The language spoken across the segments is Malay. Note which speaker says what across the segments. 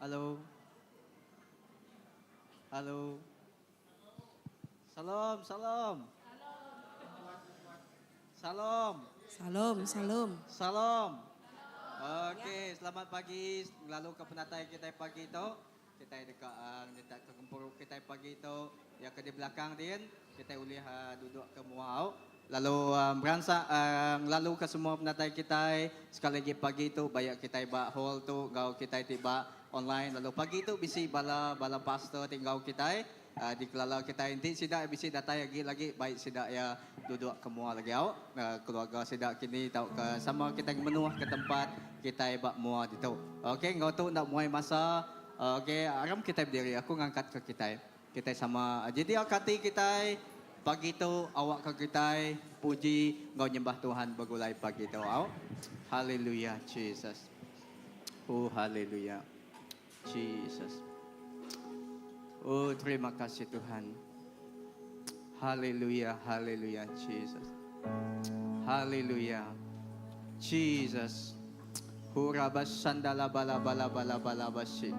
Speaker 1: Halo. Halo. Salam, salam. Salam.
Speaker 2: Salam, salam.
Speaker 1: Salam. Oke, selamat pagi. Lalu ke penatai kita pagi itu. Kita dekat dekat ke gempur kita pagi itu. Ya ke di belakang din. Kita boleh duduk ke muau. Lalu beransang lalu ke semua penatai kita sekali lagi pagi itu banyak kita iba hall tu gau kita tiba online lalu pagi itu bisi bala pastor tinggal kita di kelala kita inti sidak bisi data lagi baik sidak ya duduk ke muau lagi keluarga sidak kini tahu ke sama kita menuah ke tempat kita iba muau itu. Okey ngau tu nak mulai masa okey aram kita berdiri aku ngangkat ke kita sama jadi akati kita pagi itu awak ke kita puji engkau nyembah Tuhan begulai pagi itu awak. Haleluya Jesus. Oh haleluya Jesus. Oh terima kasih Tuhan. Haleluya haleluya Jesus. Haleluya Jesus. Hurabas sandala bala bala bala bala basi.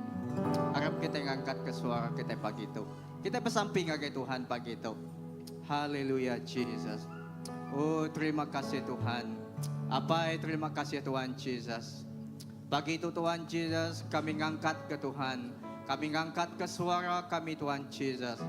Speaker 1: Harap kita ngangkat ke suara kita pagi itu. Kita bersamping agai Tuhan pagi itu. Haleluya Jesus. Oh terima kasih Tuhan. Terima kasih Tuhan Jesus. Pagi itu Tuhan Jesus kami ngangkat ke Tuhan. Kami ngangkat ke suara kami Tuhan Jesus.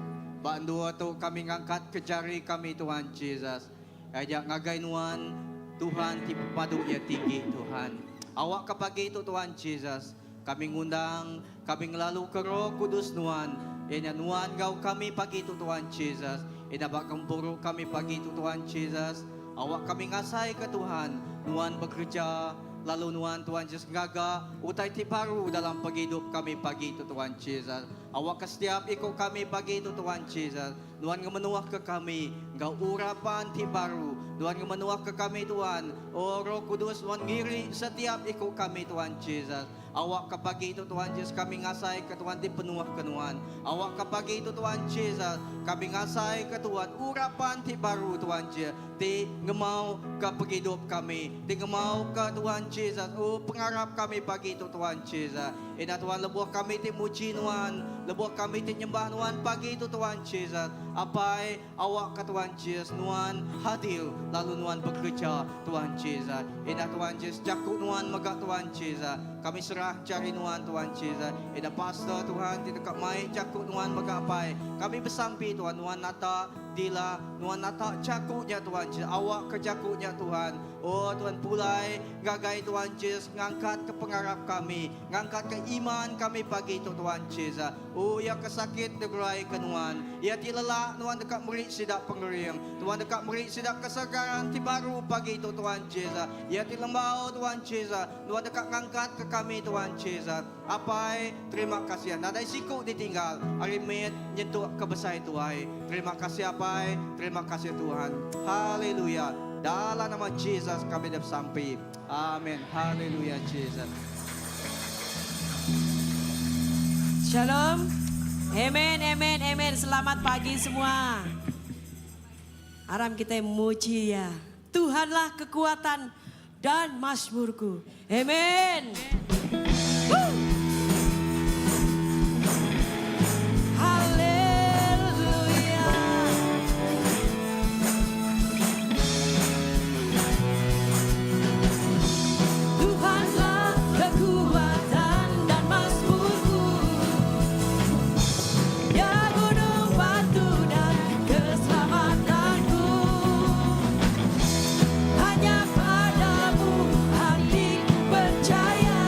Speaker 1: Bandua tu kami ngangkat ke jari kami Tuhan Jesus. Ajak ngagai nuan Tuhan tipe padu ya tinggi Tuhan. Awak ke pagi itu Tuhan Jesus. Kami ngundang, kami ngelalu ke Roh Kudus nuan. Ina nuan gau kami pagi itu Tuhan Jesus. Ina bakang buruk kami pagi itu Tuhan Jesus. Awak kami ngasai ke Tuhan. Nuan bekerja. Lalu nuan Tuhan Jesus ngaga. Utai ti baru dalam pagi hidup kami pagi itu Tuhan Jesus. Awak ke setiap ikut kami pagi itu Tuhan Jesus. Nuan menuah ke kami. Engkau urapan ti baru. Tuhan menuah ke kami Tuhan. Oh Roh Kudus Tuhan ngiri setiap ikut kami Tuhan Jesus. Awak ke pagi itu Tuhan Yesus kami ngasai ke Tuhan dipenuh ke Tuhan. Awak ke pagi itu Tuhan Yesus kami ngasai ke Tuhan urapan ti baru Tuhan Yesus. Ti ngemau ke hidup kami. Ti ngemau ke Tuhan Yesus. Oh pengarap kami pagi itu Tuhan Yesus. Ina Tuhan lebuh kami ti muji Tuhan. Lebuh kami ti nyembah Tuhan pagi itu Tuhan Yesus. Apai awak ke Tuhan Yesus Tuhan hadir lalu Tuhan bekerja Tuhan Yesus. Ina Tuhan Yesus jakut Tuhan megak Tuhan Yesus. Kami serah cari Tuhan Jesus. Ida pastor Tuhan di dekat mai cakuk Tuhan megapai. Kami bersampi Tuhan nata dila nata cakuknya Tuhan Jesus. Awak ke cakuknya Tuhan. Oh Tuhan pulai gagai Tuhan Jesus ngangkat ke pengarap kami, ngangkat ke iman kami pagi itu Tuhan Jesus. Oh ya kesakit degerai ke Tuhan. Ya tilelak Tuhan dekat merik sidak pengering. Tuhan dekat merik sidak kesegaran ti baru pagi itu Tuhan Jesus. Ya tilembau Tuhan Jesus. Tuhan dekat ngangkat ke kami Tuhan Jesus. Apai terima kasih. Nada siku ditinggal. Arimit nyentuh kebesar Tuhan. Terima kasih apai. Terima kasih Tuhan. Haleluya. Dalam nama Jesus kami dah sampai. Amin. Haleluya Jesus.
Speaker 2: Shalom. Amen, amen, amen. Selamat pagi semua. Aram kita muji ya. Tuhanlah kekuatan dan mazmurku. Amen. Haleluya. Tuhanlah kekuatan dan mazmurku. Ya gunung batu dan keselamatanku. Hanya padamu hatiku percaya.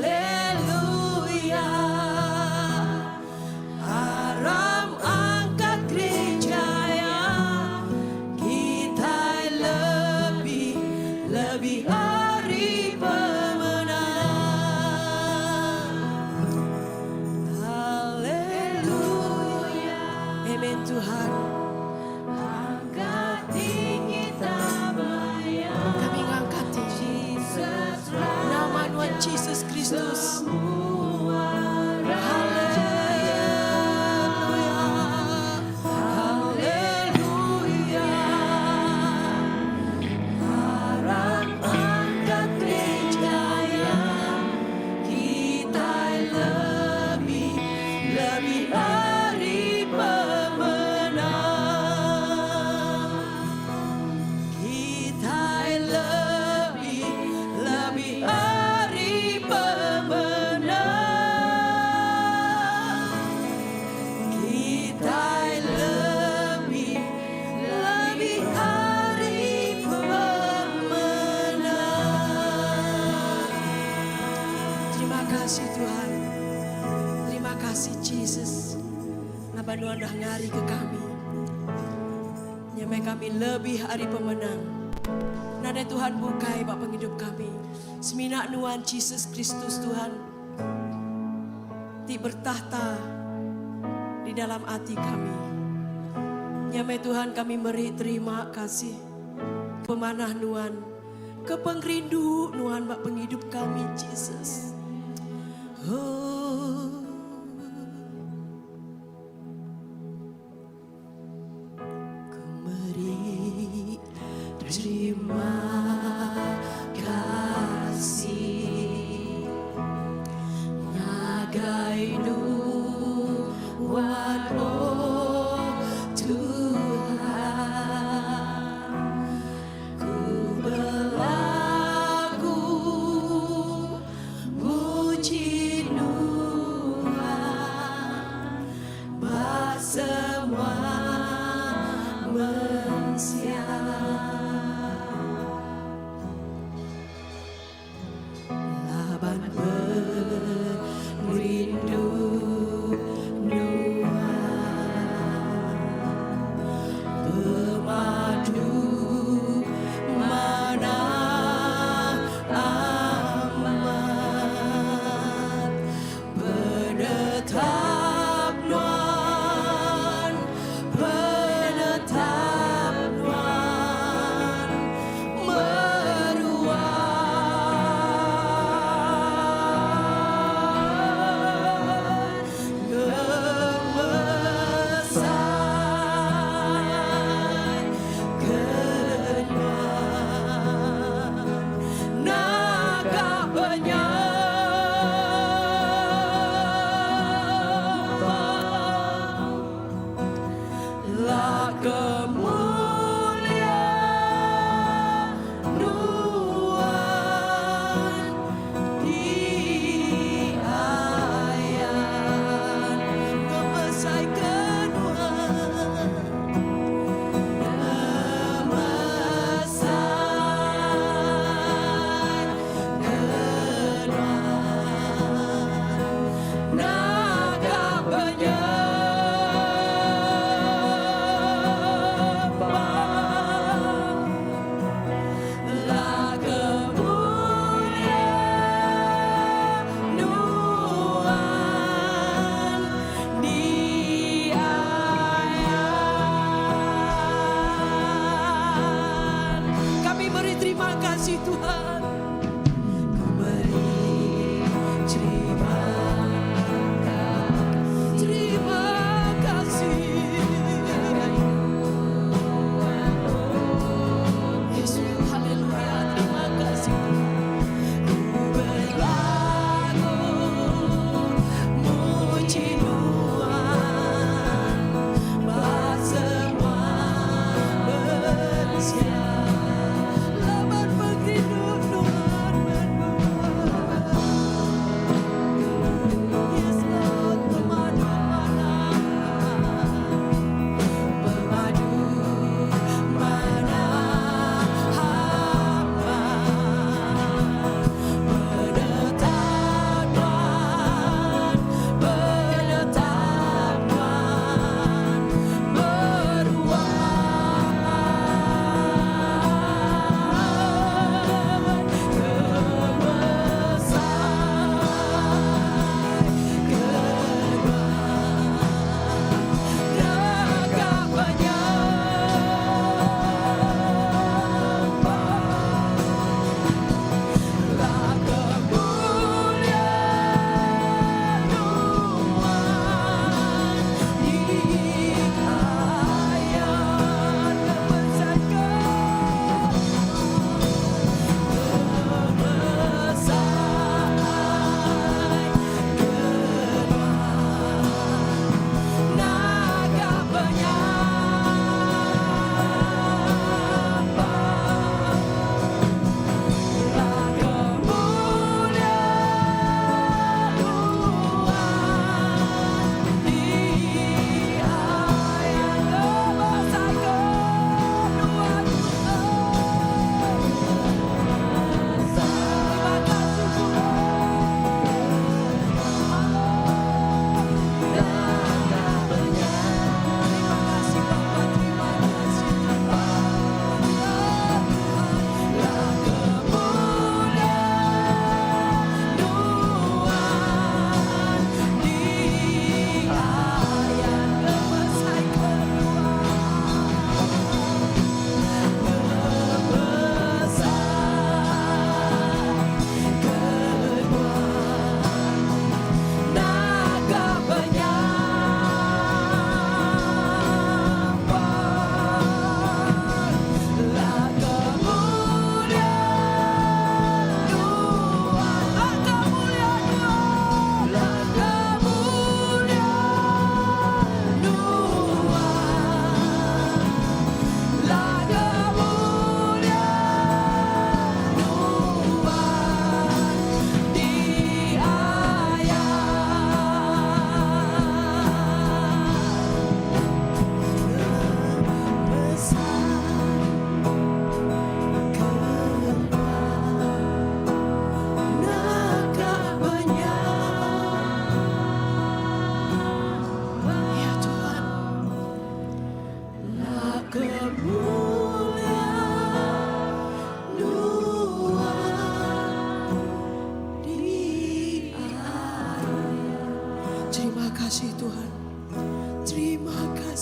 Speaker 2: Haleluya. Aram angkat gereja yang kita lebih hari pemenang. Haleluya. Amin Tuhan. Angkat tinggi tabayang. Kami angkat tinggi nama Tuhan Yesus Kristus. Haleluya. Harap angkat gereja yang kita lebih hari pemenang. Kita lebih hari pemenang. Kita lebih hari pemenang. Terima kasih Tuhan. Terima kasih Jesus. Napa Tuhan dah ngari ke kami. Nyamai kami lebih hari pemenang. Nada Tuhan bukai Pak penghidup kami. Seminak Nuan Jesus Kristus Tuhan. Ti bertahta di dalam hati kami. Nyamai Tuhan kami beri terima kasih. Pemanah Nuan. Kepengrindu Nuan Pak penghidup kami Jesus. Oh. Ku beri terima kasih. Nagai Nuan oh Tuhan. Ku berlaku puji Nuan semua mensiap. Laban berindu Nuan pemadu mana amat penetap Nuan meruah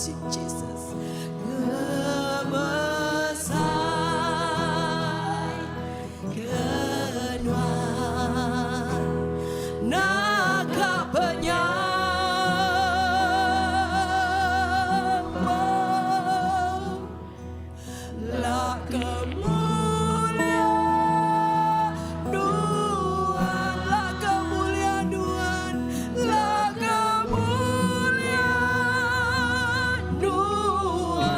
Speaker 2: kasih Jesus. Kebesar kenuan naga penyambung lah kemuliaan Tuhan, lah kemuliaan Tuhan, lah kemuliaan Tuhan,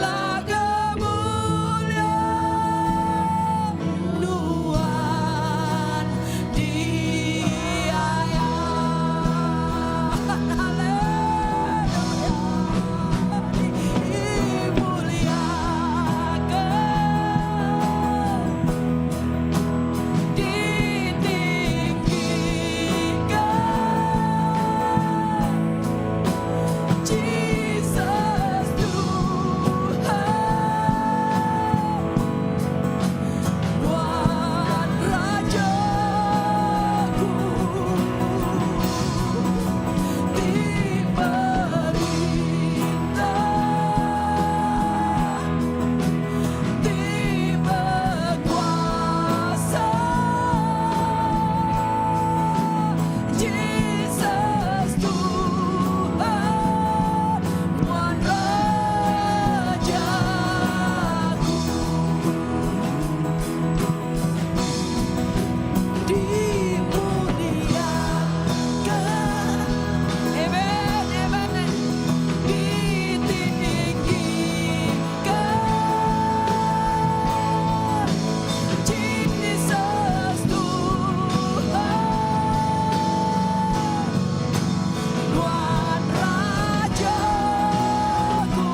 Speaker 2: lah kemuliaan Tuhan Dia yang haleluya dimuliakan, ditinggikan, Jesus Tuhan, Tuhan Rajaku, diperintah, diberkuasa, Jesus Tuhan, Tuhan Rajaku, dimuliakan, amen, amen, ditinggikan, Jesus Tuhan, Tuhan Rajaku,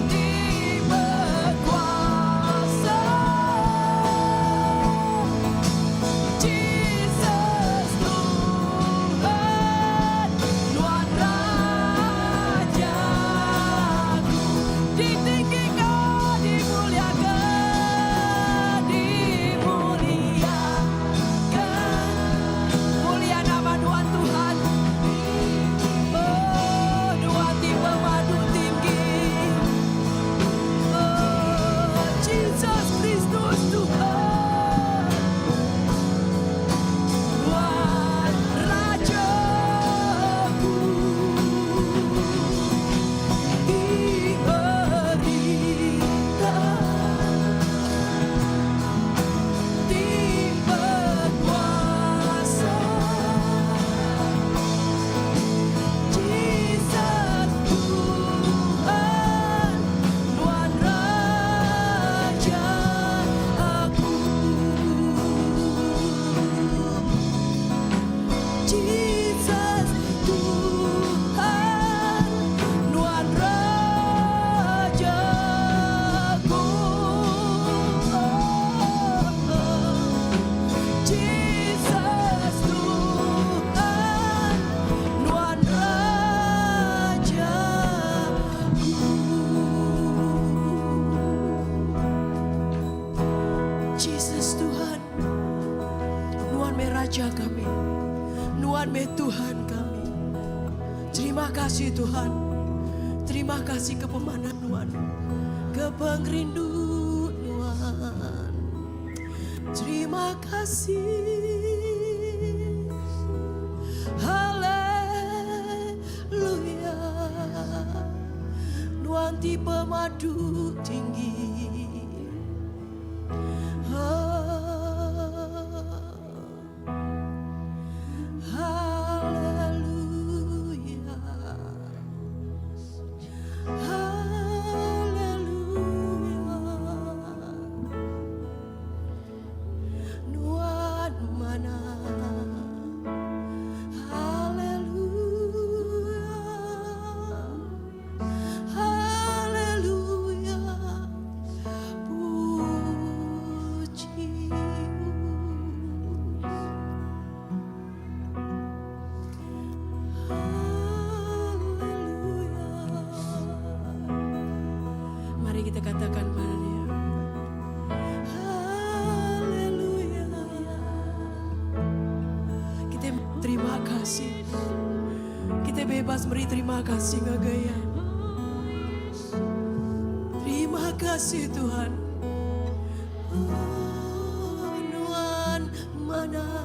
Speaker 2: diberkuasa, Jesus Tuhan, Tuhan Rajaku, ditinggikan, dimuliakan, dimuliakan, mulia nama Tuhan Tuhan. Oh, Tuhan di pemadu tinggi. Oh, Jesus Kristus Tuhan, Tuhan Rajaku, diperintah, diberkuasa, Jesus Tuhan, Tuhan Rajaku, Jesus Tuhan, Tuhan Rajaku, Jesus Tuhan, Tuhan Rajaku, Jesus Tuhan, Tuhan Raja kami, Tuhan Tuhan kami. Terima kasih Tuhan, terima kasih kepemanan Tuhan, kepengrindu Tuhan. Terima kasih, haleluya. Tuhan di pemadu tinggi. Haleluya, haleluya. Tuhan mana? Haleluya, haleluya. Mari kita katakan pada Dia, kasih. Kita bebas beri terima kasih ngagaya. Terima kasih Tuhan. Nuan mana.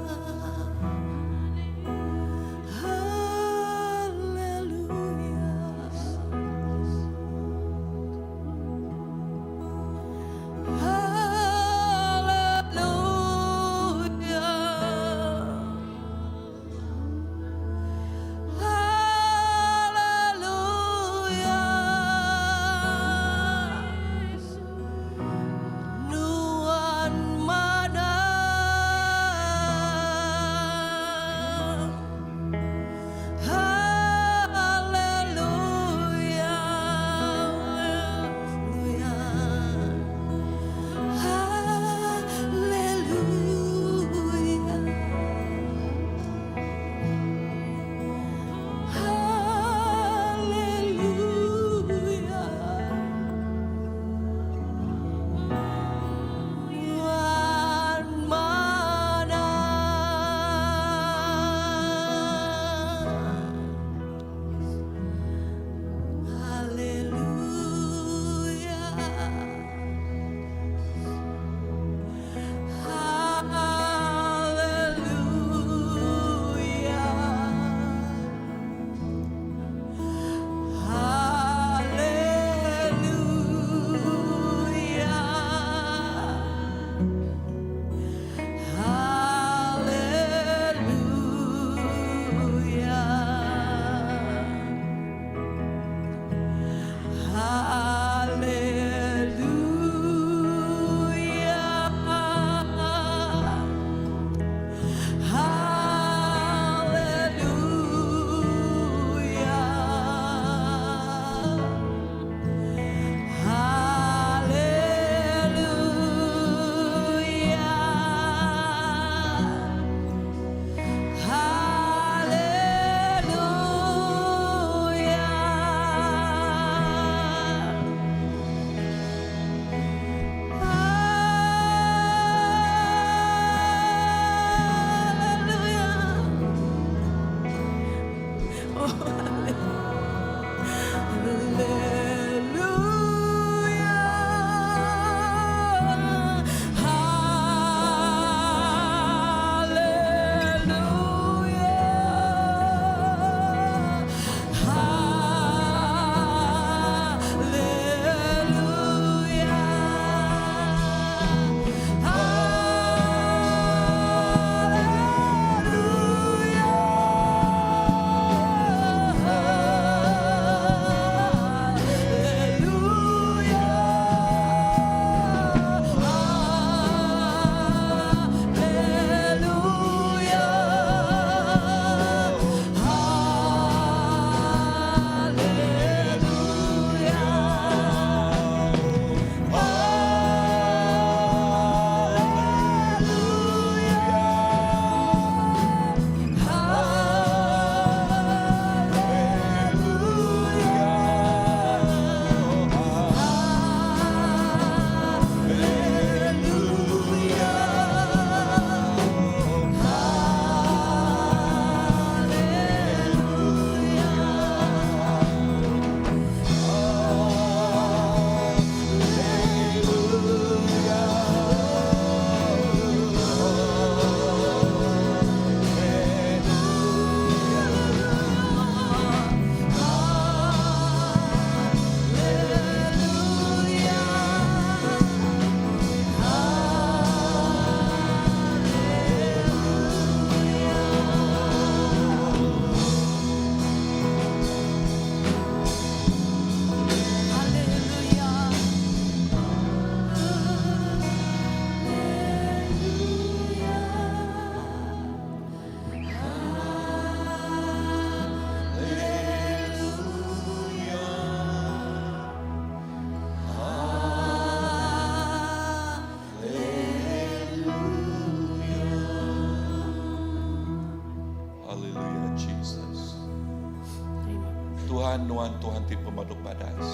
Speaker 3: Tuhan, nuan Tuhan ti pemaduk badas.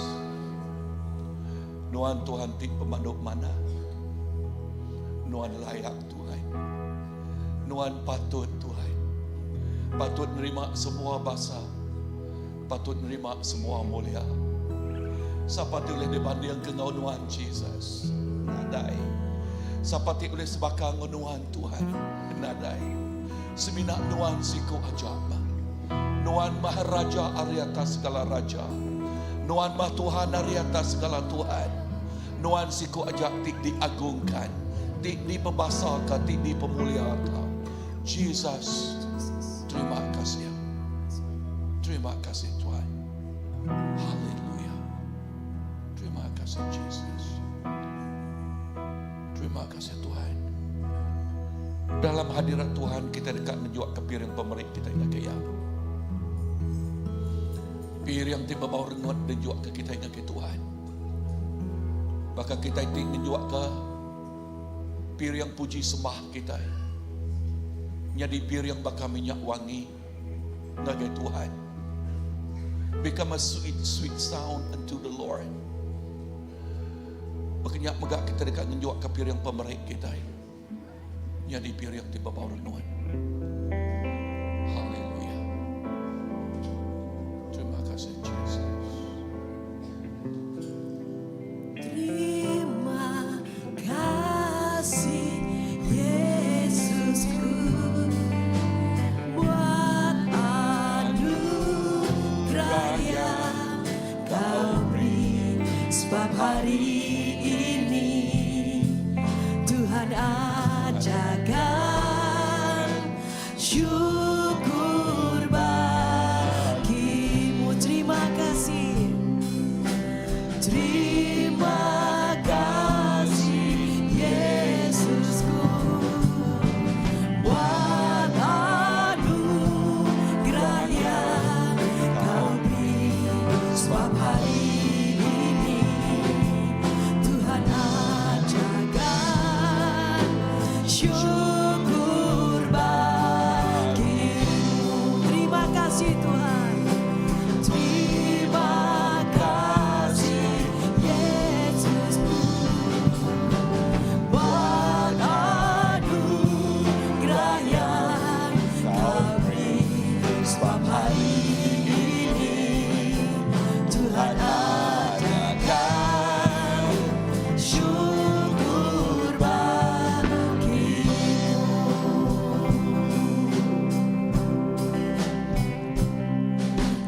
Speaker 3: Nuan Tuhan ti pemaduk mana. Nuan layak Tuhan. Nuan patut Tuhan. Patut nerima semua basa, patut nerima semua mulia. Sapati oleh dibanding ke Nuhan Jesus, nadai. Sapati oleh sebakang Nuhan Tuhan, nadai. Seminak Nuhan siku ajab. Nuhan Maharaja ari atas segala raja. Nuhan Mah Tuhan ari atas segala Tuhan. Nuhan siku ajak tik diagungkan, tik dipembasahkan, tik dipemuliakan. Jesus, terima kasih. Terima kasih Tuhan. Haleluya. Terima kasih Jesus. Terima kasih Tuhan. Dalam hadirat Tuhan kita dekat menjuak ke piring pemerik kita ingat kaya. Piring tiba bau rengut dan juak ke kita ingat ke Tuhan. Bahkan kita ingin menjuak ke piring puji sembah kita. Jadi piring bakal minyak wangi ngagai Tuhan. Become a sweet, sweet sound unto the Lord. Makanya megak kita dekat menjuak ke piring pemerik kita. Jadi piring tiba bau renut. Haleluya. Terima kasih Jesus.
Speaker 2: Terima kasih Yesusku buat anugerah yang Kau beri, sebab hari ini Tuhan ajarkan syukur bagimu. Terima kasih. Terima kasih Yesusku buat anugerah yang Kau beri, sebab hari ini Tuhan ajarkan syukur bagimu. Terima kasih Tuhan. Terima kasih Yesusku buat anugerah yang Kau beri, sebab hari ini Tuhan ajarkan syukur bagimu.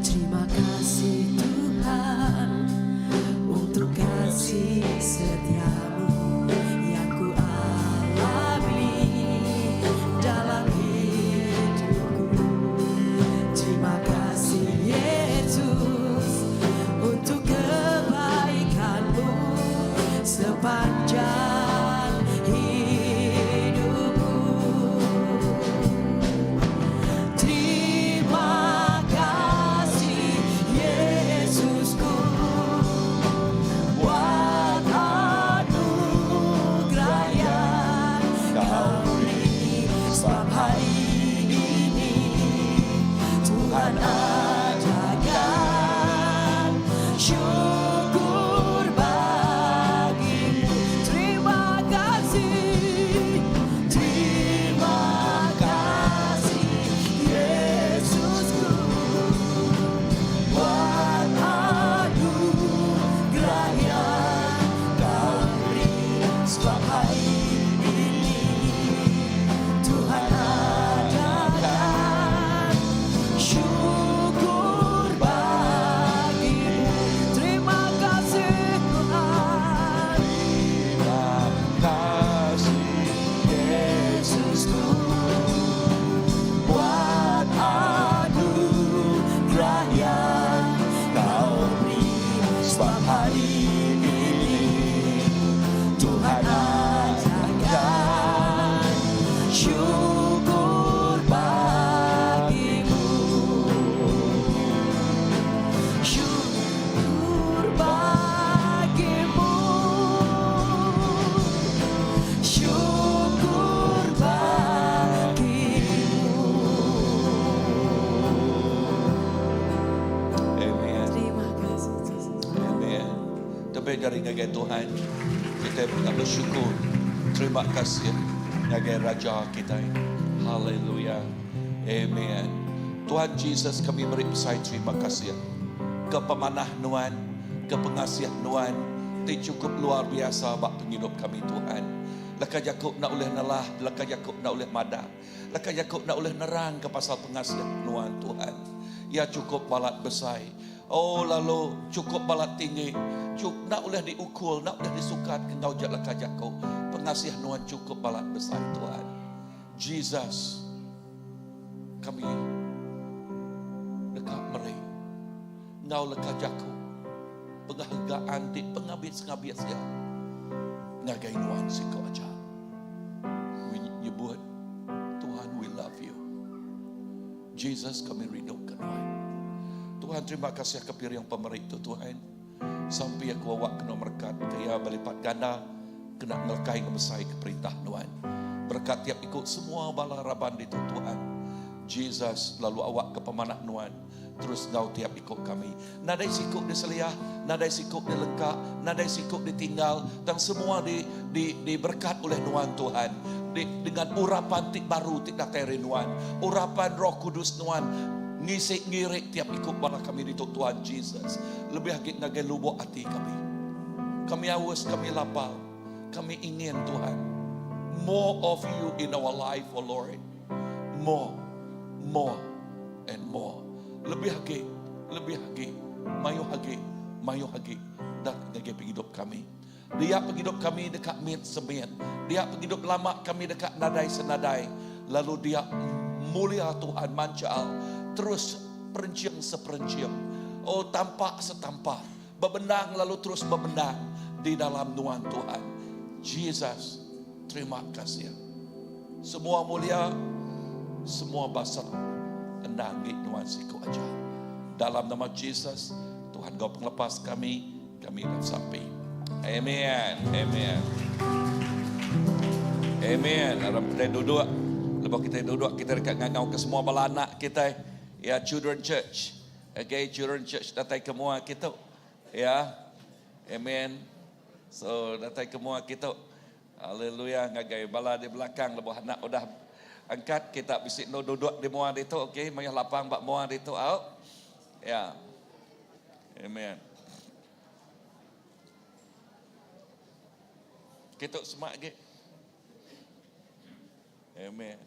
Speaker 2: Terima kasih Tuhan untuk kasih setiamu yang ku alami dalam hidupku. Terima kasih Yesus untuk kebaikanmu sepanjang hidupku. Terima kasih Yesusku buat anugerah yang Kau beri, sebab hari ini Tuhan ajarkan syukur bagimu. Terima kasih, terima kasih Yesusku buat anugerah yang Kau beri, sebab hari ini Tuhan ajarkan syukur bagimu. Terima kasih Tuhan.
Speaker 3: Terima kasih
Speaker 2: Yesusku buat anugerah yang Kau beri, sebab hari ini Tuhan ajarkan syukur bagimu. Syukur bagimu. Syukur bagimu.
Speaker 3: Amen.
Speaker 2: Terima kasih Yesus.
Speaker 3: Amen. Tapi dari ngagai Tuhan, kita nak bersyukur. Terima kasih ngagai Raja kita. Haleluya. Amen. Tuhan Yesus, kami beri besar terima kasih. Kepemanah Nuan, kepengasihan Nuan, ti cukup luar biasa bak penghidup kami Tuhan. Laka Yakub nak oleh nalah, laka Yakub nak oleh mada, laka Yakub nak oleh nerang ke pasal pengasihan Nuan Tuhan. Ya cukup balat besar. Oh lalu cukup balat tinggi, cukup nak oleh diukul, nak oleh disukat ke ngau jak laka Yakub. Pengasihan Nuan cukup balat besar Tuhan. Jesus, kami dekat meri ngau leka jaku penghargaan di pengabit-ngabit sia ngagai Nuan siko aja we nyebut Tuhan, we love you Jesus, kami rindukan Nuan Tuhan. Terima kasih kepir yang pemerintah itu Tuhan, sampai aku awak kena berkat kaya berlipat ganda kena ngelekai ngebesai keperintah Nuan. Berkat tiap ikut semua bala raban itu Tuhan Jesus, lalu awak ke pemanah Nuan, terus ngau tiap ikut kami. Nadai sikuk diseliah, nadai sikuk dilengkap, nadai sikuk ditinggal, dan semua diberkat oleh Nuan Tuhan. Dengan urapan tik baru tik dateri Nuan, urapan Roh Kudus Nuan, ngisik ngirik tiap ikut bala kami di Tuhan Jesus. Lebih lagi ngagai lubuk hati kami. Kami haus, kami lapar, kami ingin Tuhan. More of you in our life, oh Lord. More and more. Lebih lagi, mayu lagi, dan ngagai penghidup kami. Dia penghidup kami dekat mit semit. Dia penghidup lama kami dekat nadai senadai. Lalu dia mulia Tuhan mancal. Terus perenciang seperenciang. Oh tampak setampak. Bebenang lalu terus bebenang di dalam Nuan Tuhan. Jesus, terima kasih. Semua mulia, semua basar. Enang di Nuan siku aja. Dalam nama Jesus, Tuhan kau penglepas kami dah sampai. Amen. Amen. Amen. Harap kita duduk. Lepas kita duduk, kita dekat ngangau ke semua bala anak kita. Ya, Children Church. Okay, Children Church datang ke mua kita. Ya. Amen. So, datang ke mua kita. Haleluya. Ngagai bala di belakang. Lepas anak udah angkat, kita bisik no duduk di mua itu. Okay, mayah lapang bak mua itu out. Ya. Amen. Kita semak lagi. Amen.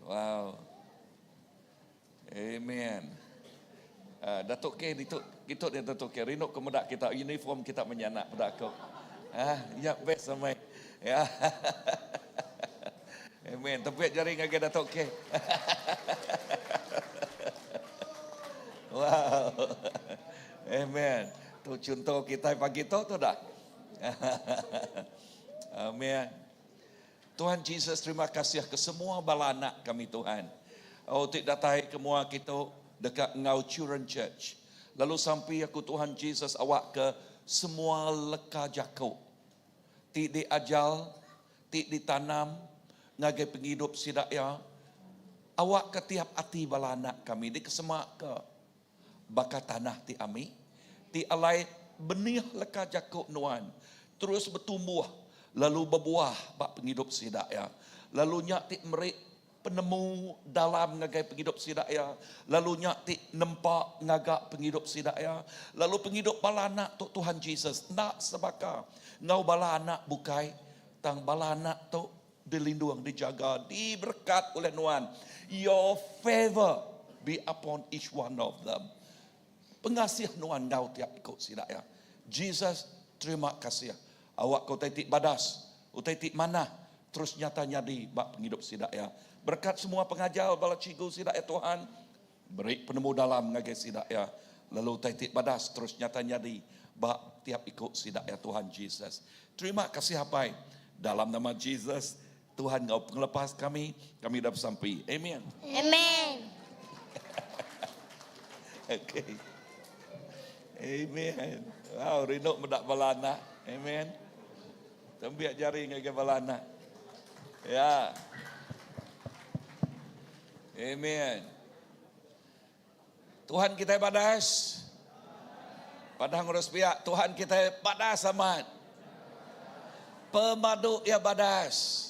Speaker 3: Wow. Amen. Datuk K, kita dia Datuk K. Rinuk kemudak kita, uniform kita menyanak budak kau. Ya best samai. Ya. Amen. Tepuk jari ngagak Datuk K. Wow. Amen. Tu contoh kita pagi tu dah. Amen. Tuhan Jesus, terima kasih ke semua bala anak kami Tuhan. Oh tidak datai ke mua kita dekat ngau Children Church. Lalu sampai aku Tuhan Jesus awak ke semua leka jakau. Ti diajal, ti ditanam, ngagai penghidup sidaya. Awak ke tiap hati bala anak kami di kesemak ke bakat tanah ti ami. Ti alai benih leka jakau Nuan. Terus bertumbuh. Lalu berbuah bak penghidup sidaya. Lalu nyak ti merik penemu dalam ngagai penghidup sidaya. Lalu nyak ti nempak ngagak penghidup sidaya. Lalu penghidup bala anak tu Tuhan Jesus. Nak sebaka. Ngau bala anak bukai. Tang bala anak tu dilindung, dijaga, diberkat oleh Nuan. Your favor be upon each one of them. Pengasih Nuan ngau tiap ikut sidaya. Jesus, terima kasih. Awak kau titik badas, titik mana, terus nyata nyadi bak penghidup sidaya. Berkat semua pengajar bala cikgu sidaya Tuhan, beri penemu dalam ngagai sidaya. Lalu titik badas, terus nyata nyadi bak tiap ikut sidaya Tuhan Jesus. Terima kasih hapai. Dalam nama Jesus, Tuhan kau penglepas kami dah sampai. Amen.
Speaker 4: Amen.
Speaker 3: Okay. Amen. Wow, rindu mendak balana. Amen. Tembiak jari ngagai balana. Ya. Amen. Tuhan kita badas. Padang urus pihak Tuhan kita badas amat. Pemadu ya badas.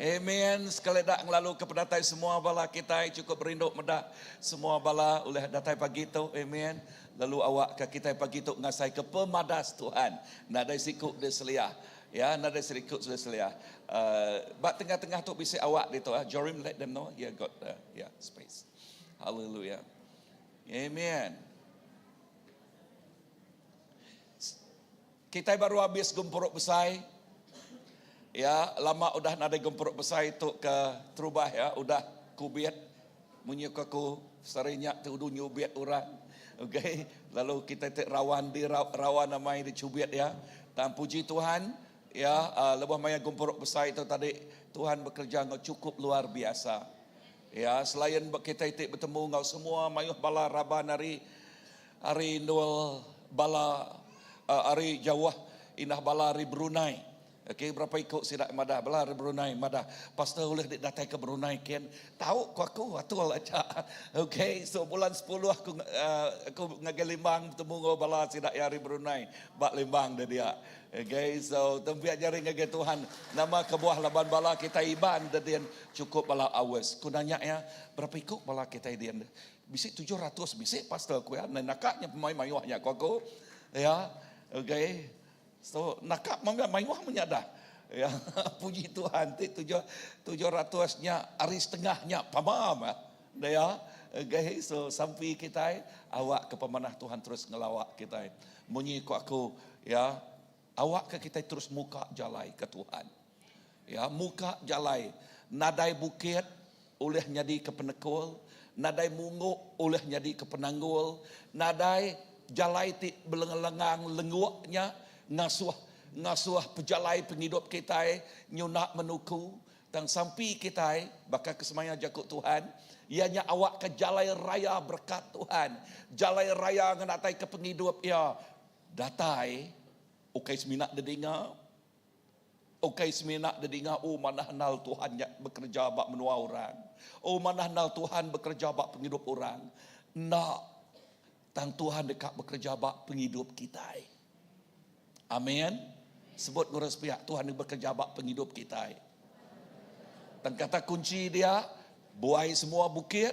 Speaker 3: Amen. Sekali dak ngelalu ke pedatai semua bala kita cukup berinduk medak semua bala oleh datai pagi tu. Amen. Lalu awak ke kita pagi tu ngasai ke pemadas Tuhan. Nadai sikuk dia selia. Ya, nadai sikuk sudah selia. Bak tengah-tengah tu bisa awak dia tu. Jorim let them know. Yeah, got space. Hallelujah. Amen. Kita baru habis gempuruk besar. Ya, lama udah nada gempuruk besar itu ke terubah ya, udah kubiat munyuk aku serinya tu nyubiat orang. Okey, lalu kita rawan di rawan namai di cubiat ya. Dan puji Tuhan ya, lebih maya gempuruk besar itu tadi Tuhan bekerja cukup luar biasa. Ya, selain kita bertemu ngau semua mayuh bala raban hari nul bala hari Jawa inah bala hari Brunei. Okey, berapa ikut sidak madah bala hari Brunei madah. Pastor boleh datang ke Brunei kan. Tahu aku atul aja. Okey, so bulan 10 aku ngagalimbang bertemu ngau bala sidak hari Brunei. Bak limbang dia. Okey, so tempiak jari ngage Tuhan. Nama kebuah laban bala kita iban dan cukup bala awas. Ku nanya ya, berapa ikut bala kita dian? Bisik 700 bisik pastor aku ya. Nakaknya pemain mayuahnya aku. Ya. Okey. So nakap mayuah menyadah. Ya, puji Tuhan. 700-nya hari setengahnya pamam ya. Okay, so sampai kita awak ke pemanah Tuhan terus ngelawak kita. Munyi ku aku ya, awak ke kita terus muka jalai ke Tuhan. Ya, muka jalai. Nadai bukit oleh nyadi ke penekul, nadai munguk oleh nyadi ke penanggul, nadai jalai ti belengang lenguaknya ngasuh pejalai penghidup kita nyunak menuku dan sampai kita bakal kesemaya jakut Tuhan ianya awak ke jalai raya berkat Tuhan, jalai raya ngenatai ke penghidup ya datai ukai seminak dedinga manah nal Tuhan bekerja bak menua orang, manah nal Tuhan bekerja bak penghidup orang nak tang Tuhan dekat bekerja bak penghidup kita. Amin. Sebut ngurus pihak Tuhan yang bekerja bak penghidup kita. Dan kata kunci dia, buai semua bukit,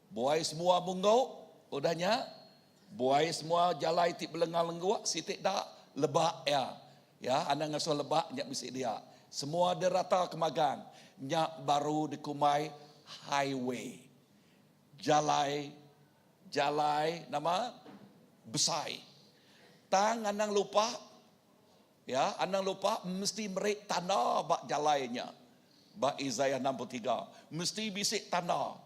Speaker 3: buai semua munggau, udahnya, buai semua jalai tik belengal lenggua, sitik dak lebak ya. Ya, anak ngasuh lebak nyak bisik dia. Semua derata kemagang, nyak baru dikumai highway. Jalai nama besai. Tang anang lupa ya, anang lupa mesti merik tanah bak jalainya. Bak Isaiah 63. Mesti bisik tanah.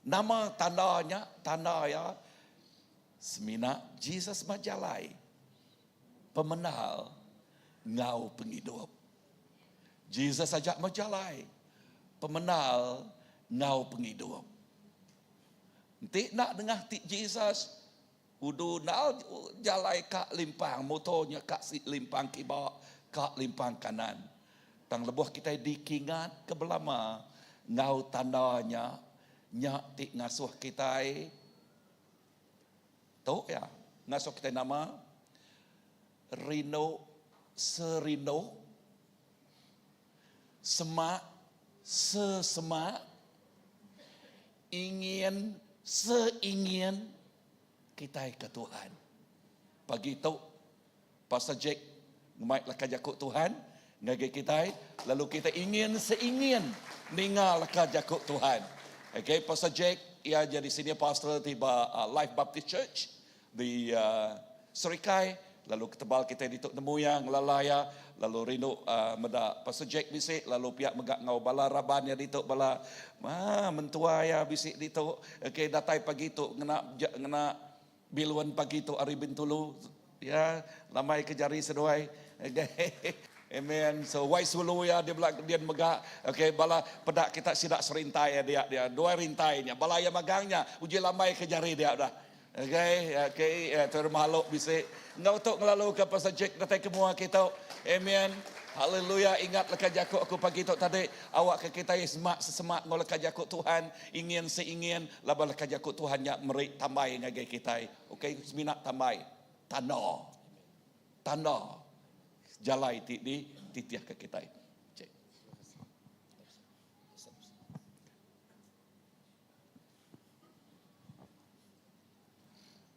Speaker 3: Nama tanahnya, tanah ya. Semina Jesus majalai. Pemenal ngau penghidup. Jesus ajak majalai. Pemenal ngau penghidup. Nanti nak dengar tik Jesus. Udu nal jalai kak limpang, motornya kak limpang kibak, kak limpang kanan. Tang lebuh kita dikingat ke belama, ngau tandanya, nyak tik ngasuh kita. Tahu ya, ngasuh kita nama Rino Serino, semak sesemak, ingin seingin kita ke Tuhan. Pagi itu Pastor Jack ngemai laka jakut Tuhan ngage kita, lalu kita ingin seingin ningal laka jakut Tuhan. Okay, Pastor Jack ia jadi senior pastor di Life Baptist Church di Serikai, lalu ketebal kita di Tok Nemuyang lalaya, lalu rindu meda Pastor Jack bisik, lalu pihak megak ngau bala rabannya di Tok bala mentua ya bisik di Tok. Okay, datai pagi tu ngena biluan pagi tu ari bintulu ya lamai kejari seduai. Amen. So wise hulu ya dia belak dia megak. Okay, bala pedak kita sidak serintai ya dia dua rintainya. Bala yang magangnya uji lamai kejari dia dah. Okay, termaluk bisik. Ngau tok ngelalu ke Pastor Jack datang ke mua kita. Amen. Haleluya, ingat lekat jakut aku pagi tu tadi. Awak ke kita semak ngol lekat jakut Tuhan. Ingin seingin. Laba lekat jakut Tuhan yang merik tambai ngagai kita. Okey, seminat tambai. Tanah. jalai ti di titiah ke kita. Cek.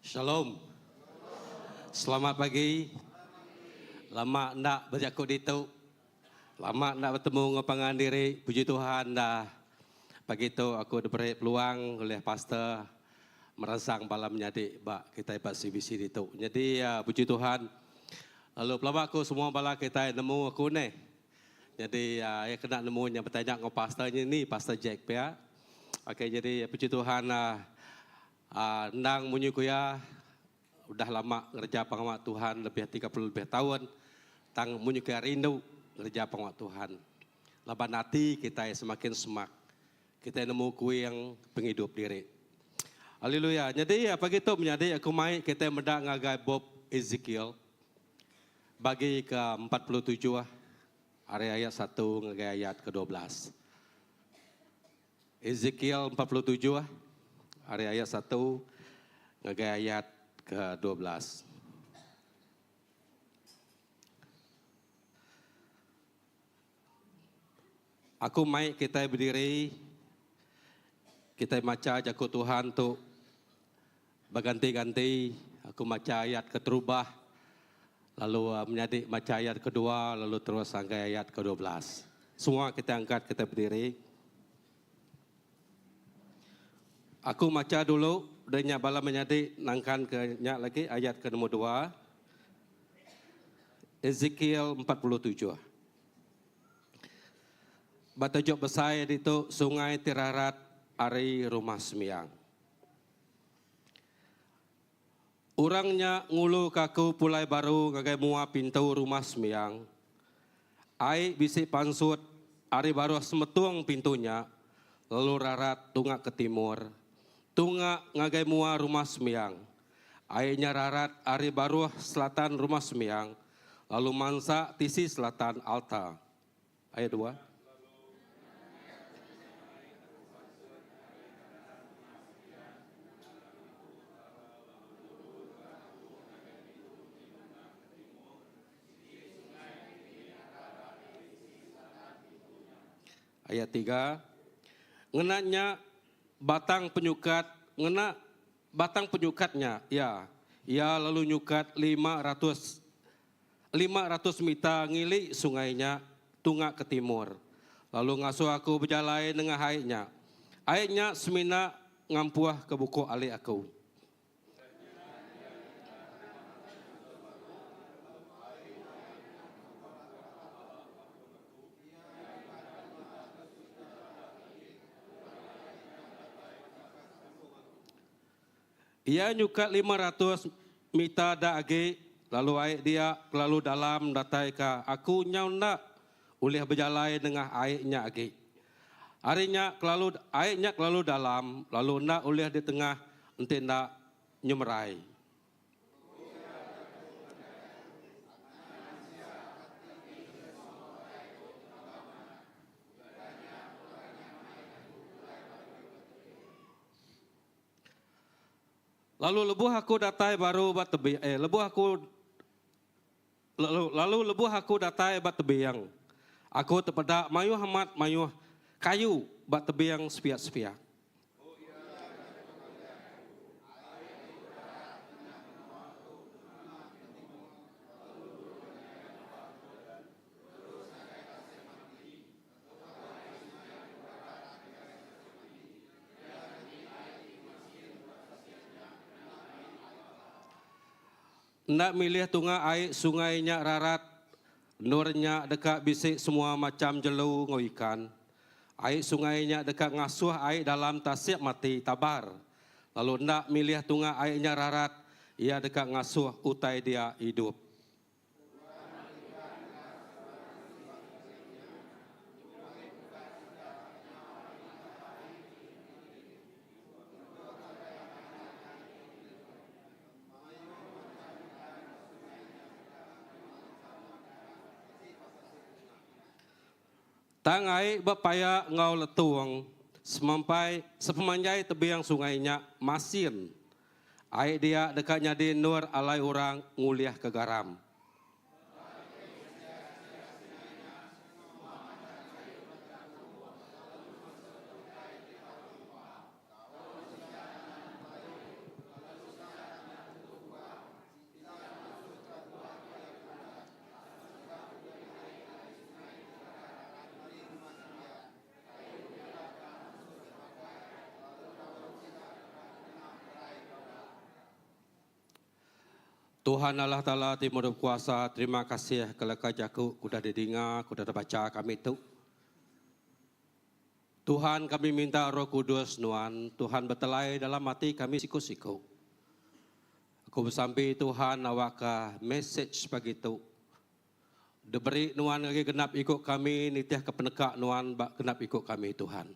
Speaker 4: Shalom. Selamat pagi. Lama nak berjakut di tu. Lama nak bertemu dengan pangan diri. Puji Tuhan dah. Pagi tu aku diberi peluang oleh pastor merangsang malam menjadi kita ibat CBC di tu. Jadi puji Tuhan. Lalu pelama aku semua bala kita nemu aku ni. Jadi ya kena nemu yang bertanya dengan pastornya ni, Pastor Jack ya. Okey, jadi puji Tuhan nang munyukuya udah lama kerja pengamat Tuhan lebih 30 lebih tahun. Tang munyukuya rindu kerja pengamat Tuhan. Laban hati kita semakin semak. Kita nemu kue yang penghidup diri. Haleluya. Jadi pagi itu menjadi aku mai kita mendak ngagai Bob Ezekiel bagi ke 47 ayat 1 ngagai ayat ke-12. Ezekiel 47 ayat 1 ngagai ayat ke-12. Aku mai kita berdiri, kita baca jakut Tuhan tu berganti-ganti. Aku baca ayat keterubah, lalu menjadi baca ayat kedua, lalu terus sampai ayat ke-12. Semua kita angkat, kita berdiri. Aku baca dulu, dan bala menjadi nangkan ke lagi ayat ke-2. Ezekiel 47. Batajuk besar itu sungai tirarat ari rumah sembiang. Orangnya ngulu kaku pulai baru ngagai mua pintu rumah sembiang. Ai bisi pansut ari baru semetung pintunya. Lalu rarat tungak ke timur. Tungak ngagai mua rumah sembiang. Ainya rarat ari baru selatan rumah sembiang. Lalu mansa tisi selatan altar. Ayat 2. Ayat 3, ngenanya batang penyukat, ngena batang penyukatnya, ya, ia lalu nyukat 500 meter ngili sungainya, tungak ke timur. Lalu ngasuh aku berjalan dengan airnya. Airnya semina ngampuah ke buku ali aku. Ia nyukat 500 meter dah agi, lalu air dia lalu dalam datai ka aku nyau nak ulih berjalan dengan airnya agi. Airnya lalu dalam, lalu nak ulih di tengah enti nak nyumerai. Lalu lebuh aku datai baru bat tebi, lalu lebuh aku datai bat tebiang. Aku terpedak mayuh hamat mayuh kayu bat tebiang sepiak-sepiak. Nak milih tungga air sungainya rarat, nurnya dekat bisik semua macam jelu ngoikan. Air sungainya dekat ngasuh air dalam tasik mati tabar. Lalu nak milih tungga airnya rarat, ia dekat ngasuh utai dia hidup. Tangai bapaya ngau letuang semampai sepemanjai tebiang sungainya masin. Air dia dekatnya di nur alai orang nguliah ke garam. Tuhan Allah Ta'ala Timur Kuasa, terima kasih kelaka jaku, kuda didengar, kuda baca kami itu. Tuhan kami minta Roh Kudus Nuan, Tuhan bertelai dalam hati kami siku-siku. Aku bersampai Tuhan awak ke message begitu. Diberi Nuan lagi genap ikut kami, nitiah ke penekak Nuan genap ikut kami Tuhan.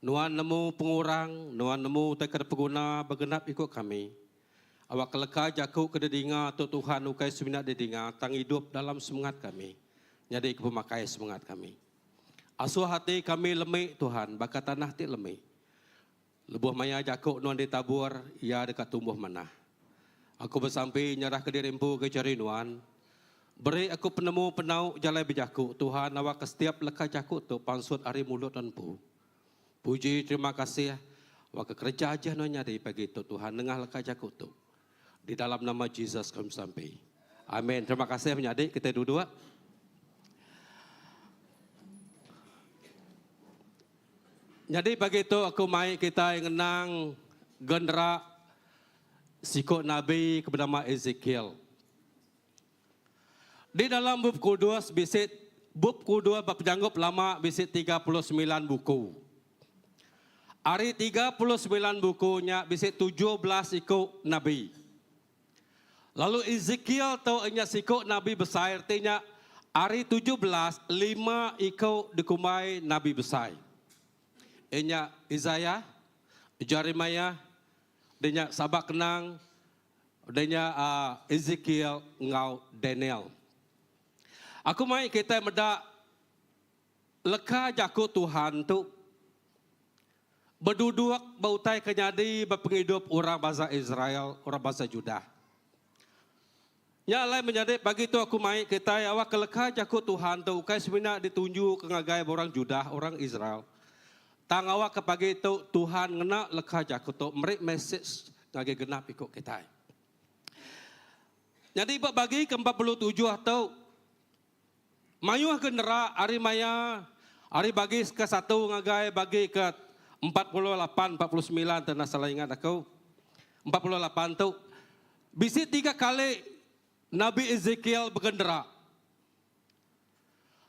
Speaker 4: Nuan nemu pengurang, Nuan nemu tekad pengguna bergenap ikut kami. Awak keleka jaku kededinga tu Tuhan ukai seminat dedinga tang hidup dalam semangat kami. Jadi pemakai semangat kami. Asuh hati kami lemik Tuhan, baka tanah ti lemik. Lebuh maya jaku Nuan ditabur, ia dekat tumbuh manah. Aku bersampai nyerah ke dirimpu ke cari Nuan. Beri aku penemu penau jalai bejaku Tuhan awak ke setiap leka jaku tu pansut hari mulut dan pu. Puji terima kasih awak ke kerja aja no nyari pagi tu Tuhan nengah leka jaku tu. Di dalam nama Yesus kami sampai. Amin. Terima kasih menyadik kita dua-dua. Jadi begitu aku mai kita yang ngenang gendera sikut Nabi bernama Ezekiel. Di dalam bab Kudus bisit bab Kudus bab janggup lama bisit 39 buku. Hari 39 bukunya bisit 17 ikut Nabi. Lalu Ezekiel tahu enya sikut Nabi besar artinya hari 17 5 ikut dikumai Nabi besar. Enya Isaiah, Jeremiah, denya Sabak Kenang, denya Ezekiel ngau Daniel. Aku mai kita meda leka jaku Tuhan tu berduduk bautai kenyadi berpenghidup orang bahasa Israel, orang bahasa Judah. Nyalai menjadi bagi tu aku mai kita awak keleka jaku Tuhan tu kai semina ditunjuk ke ngagai orang Judah, orang Israel. Tang awak ke pagi tu Tuhan ngena leka jaku tu merik message ngagai genap ikut kita. Jadi bagi ke-47 atau mayuh genera hari maya hari bagi ke satu ngagai bagi ke 48 49 tanah salah ingat aku 48 tu bisi 3 kali Nabi Ezekiel bergendera.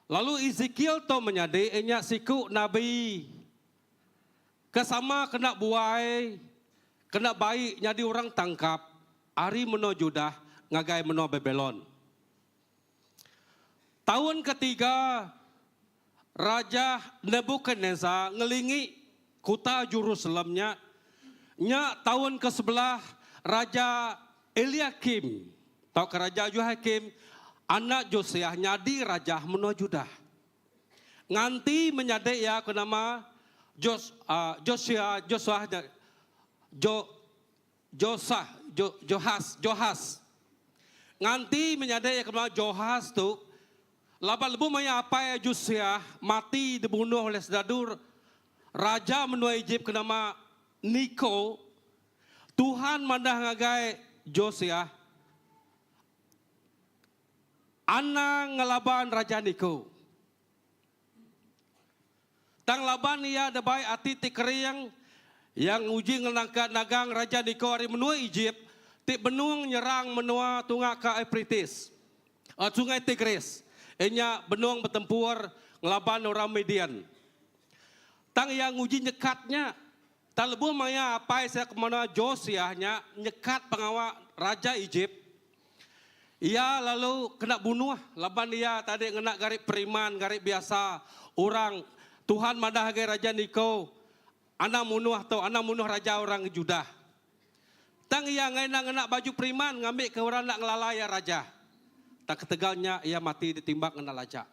Speaker 4: Lalu Ezekiel tu menyadi enya siku Nabi kesama kena buai kena baik nyadi orang tangkap hari meno Judah ngagai meno Babylon. Tahun ketiga Raja Nebukadnezar ngelingi kota Jerusalemnya. Nya tahun ke-11 Raja Eliakim atau Raja Joakim anak Josiah nyadi raja meno Judah. Nganti menyadi ya ke nama Johas. Nganti menyadi ya ke nama Johas tu laba lebu maya apa ya Josiah mati dibunuh oleh sedadur raja menua Egypt ke nama Niko. Tuhan mandah ngagai Josiah anak ngelaban raja Niko. Tang laban ia debai ati tikeriang yang uji ngelangkat nagang raja Niko hari menua Egypt ti benuang nyerang menua tunga ke Euphrates. Sungai Tigris. Enya benuang bertempur ngelaban orang Median. Tang yang uji nyekatnya tak lebu maya apa saya kemana Josiahnya nyekat pengawal raja Egypt. Ia lalu kena bunuh, laban dia tadi kena garip periman, garip biasa. Orang Tuhan madah hagai Raja Niko, anak munuh raja orang Judah. Tang ia ngena baju periman, ngambil ke orang nak ngelalaya raja. Tak ketegalnya ia mati ditimbak kena raja.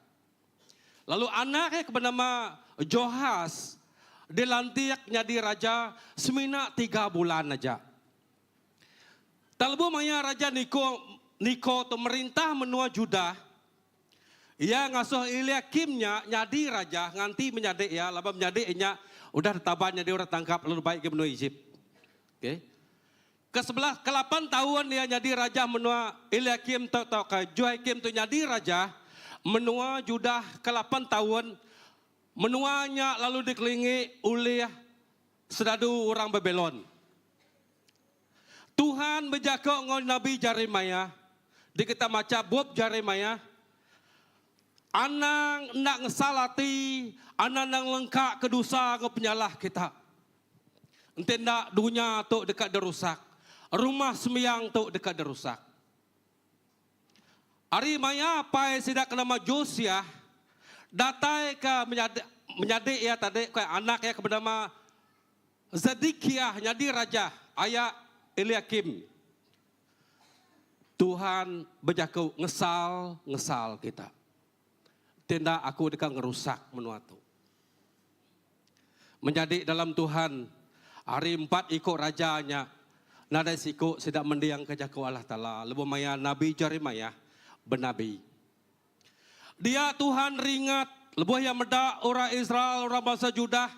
Speaker 4: Lalu anaknya bernama Johas, dilantik jadi raja semina 3 bulan aja. Talbu maya Raja Niko tu merintah menua Judah. Ia ngasuh Eliakimnya nyadi raja nganti menyadi ya laba menyadi nya udah taban nyadi orang tangkap lalu baik ke menua Egypt. Okey. Ke-8 tahun dia nyadi raja menua Eliakim atau ke Joakim tu nyadi raja menua Judah ke-8 tahun menuanya lalu dikelilingi oleh sedadu orang Babylon. Tuhan berjaga dengan Nabi Jeremiah. Di kita baca bab Jeremiah. Anang nak ngesalati, anang nak lengkak ke dosa ke penyalah kita. Ente nak dunia tu dekat derusak. Rumah sembiang tu dekat derusak. Hari maya pai sidak nama Josiah datai ke menyadik ya tadi ke anak ya bernama Zedekiah jadi raja ayah Eliakim. Tuhan berjaku ngesal kita. Tenda aku dekat ngerusak menuatu. Menjadi dalam Tuhan hari 4 ikut rajanya. Nada siku sidak mendiang ke jaku Allah Ta'ala. Lebu maya Nabi Jeremiah bernabi. Dia Tuhan ringat. Lebu yang medak orang Israel, orang bangsa Judah.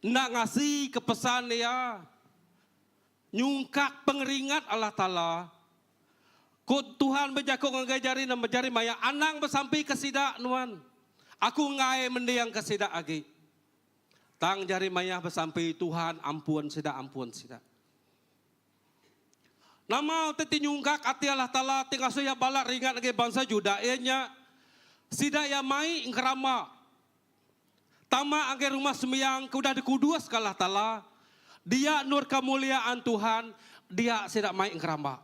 Speaker 4: Nak ngasih kepesan dia. Nyungkak pengeringat Allah Ta'ala. Kut Tuhan berjakuk ngajari dan berjari maya. Anang bersampai ke sidak nuan. Aku ngai mendiang ke sidak lagi. Tang jari maya bersampai Tuhan ampun sidak. Nama teti nyungkak ati Allah Ta'ala tinggal suya balak ringat lagi bangsa Juda. Ianya sidak ya mai ingkerama. Tama age rumah sembiang kuda dikudus ke Allah Ta'ala. Dia nur kemuliaan Tuhan. Dia sidak mai ingkerama.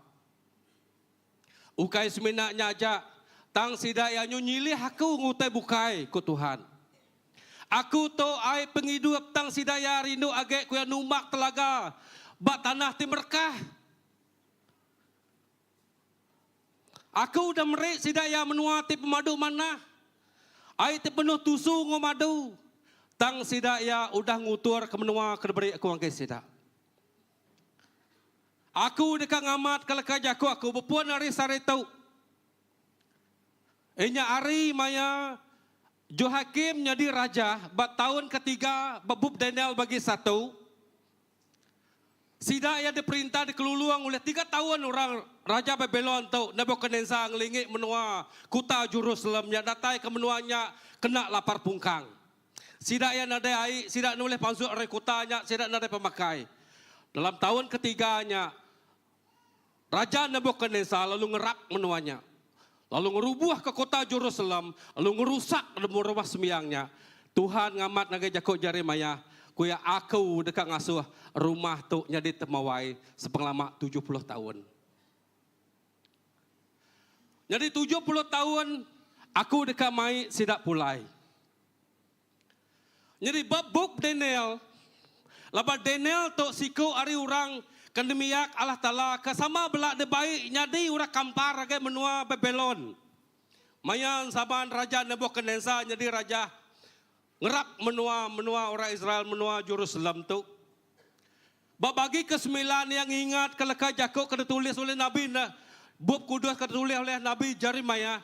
Speaker 4: Ukai seminaknya aja. Tang sidak ya nyilih aku ngutai bukai ku Tuhan. Aku to ai penghidup tang sidak ya rindu age ku ya numak telaga. Bak tanah timerkah. Aku udah merik sidaya menuati pemadu mana. Ai te penuh tusu ngomadu. Tang sidaya udah ngutur ke menua ke beri aku angke sida. Aku dekat ngamat kalau kajaku aku berpuan hari sare tau. Enya hari maya Johakim jadi raja. Bat tahun ketiga babub Daniel bagi satu. Sida ya diperintah dikeluluang oleh 3 tahun orang Raja Babylon tu Nebukadnezar ngelingik menua kota Jerusalem yang datai ke menuanya kena lapar pungkang. Sida ya nadai ai, sida noleh pansuk re kotanya, sida nadai pemakai. Dalam tahun ketiganya Raja Nebukadnezar lalu ngerap menuanya. Lalu ngerubuh ke kota Jerusalem, lalu ngerusak rumah sembiangnya. Tuhan ngamat naga Jakub Jeremiah. Kuya aku dekat ngasuh rumah tu jadi temawai sepenglamak 70 tahun. Jadi 70 tahun aku dekat mai sidak pulai. Jadi bab Daniel. Lepas Daniel tu siku ari orang kendemiak Allah Ta'ala kesama belak de baik nyadi orang kampar lagi menua Babylon. Mayan saban Raja Nebukadnezar jadi raja. Ngerap menua orang Israel menua Jerusalem tu. Bagi ke-9 yang ingat keleka Jakub kena tulis oleh Nabi bab kudus kena tulis oleh Nabi Jeremiah.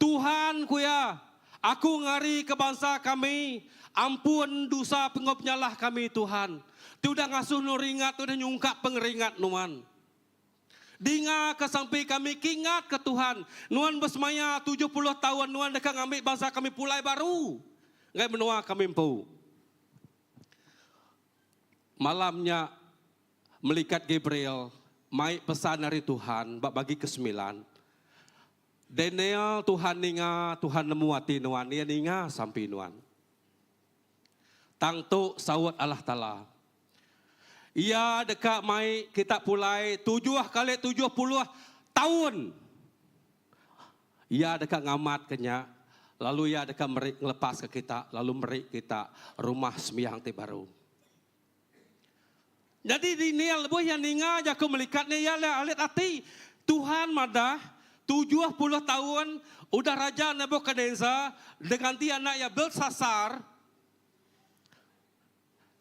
Speaker 4: Tuhan kuya, aku ngari ke bangsa kami, ampun dosa pengopnyalah kami Tuhan. Tu udah ngasuh nur ingat, tu udah nyungkap pengeringat nuan. Dinga ke sampai kami kingat ke Tuhan. Nuan bersemaya 70 tahun nuan dekat ngambil bangsa kami pulai baru. Ngai menua kami empu. Malamnya malaikat Gabriel mai pesan dari Tuhan bagi ke-9. Daniel Tuhan ninga, Tuhan nemu hati nuan, ia ninga sampai nuan. Tang tu sawat Allah Ta'ala. Ia dekat mai kita pulai 7 kali 70 tahun. Ia dekat ngamat kenya. Lalu ia dekat merik ngelepas ke kita. Lalu merik kita rumah sembiang ti baru. Jadi di ni lebuh yang ninga jaku melikatnya ya alit hati. Tuhan madah 70 tahun udah Raja Nebukadnezar dengan ti anak ya Belsasar.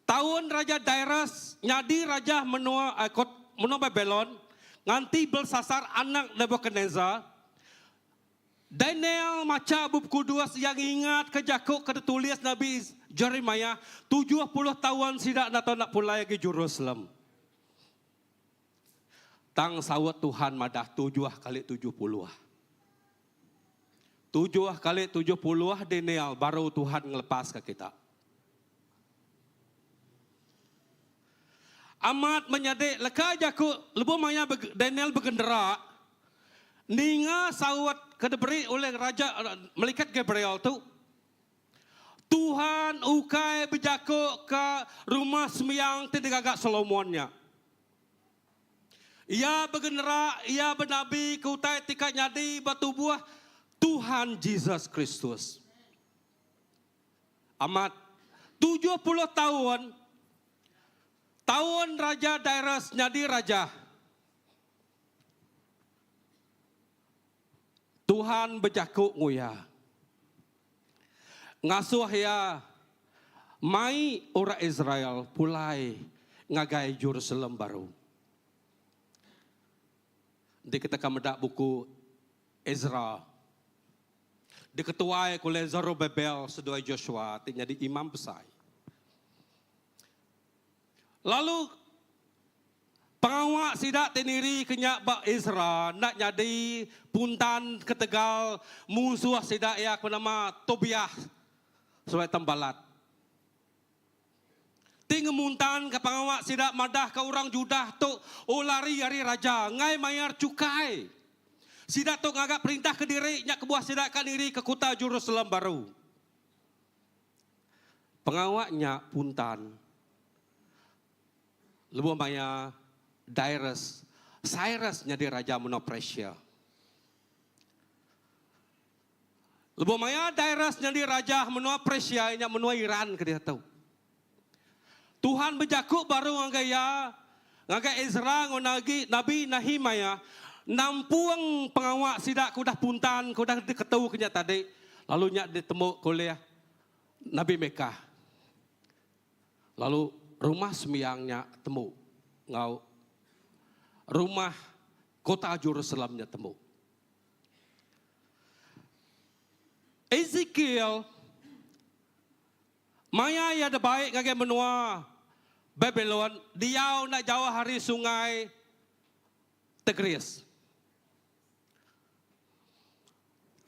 Speaker 4: Tahun Raja Darius nyadi Raja menua Babylon. Nganti Belsasar anak Nebukadnezar. Daniel maca bab kudus yang ingat ke Jakub ke tulis Nabi Jeremiah 70 tahun sidak nak pulai ke Jerusalem. Tang sawat Tuhan madah 7 kali 70. 7 kali 70 Daniel baru Tuhan ngelepas ke kita. amat menyadik leka jaku lebu maya Daniel bergendera ninga sawat kedeberi oleh raja malaikat Gabriel tu Tuhan ukai berjaku ke rumah sembiang tidak Solomonnya. Ia bergendera, ia bernabi kutai tikat nyadi batu buah Tuhan Yesus Kristus. Amat 70 tahun Raja Darius jadi raja. Tuhan berjakuk nguya. Ngasuh ya mai orang Israel pulai ngagai Jerusalem baru. Di kita medak buku Ezra. Diketuai oleh Zorobabel sedua Joshua, jadi imam besar. Lalu pengawak sidak teniri kenyak bak Ezra nak jadi puntan ketegal musuh sidak ya nama Tobiah sebagai tembalat. Tinggal muntan ke pengawak sidak madah ke orang Judah tu lari hari raja ngai mayar cukai. Sidak tu ngagak perintah ke diri nyak kebuah sidak ke diri ke kota Jerusalem baru. Pengawaknya puntan. Lebu maya Darius Cyrus jadi raja menua Persia. Lebu maya Darius jadi raja menua Persia nya menua Iran ke dia tahu. Tuhan berjakuk baru ngagai Ezra ngonagi Nabi Nehemia nampuang pengawak sidak kudah puntan kudah diketahu kenya tadi lalu nyak ditemu oleh Nabi Mekah. Lalu rumah sembiangnya temu ngau rumah kota Jerusalemnya temu. Ezekiel maya ya ada baik ngagai menua Babylon, dia nak jauh hari sungai Tigris.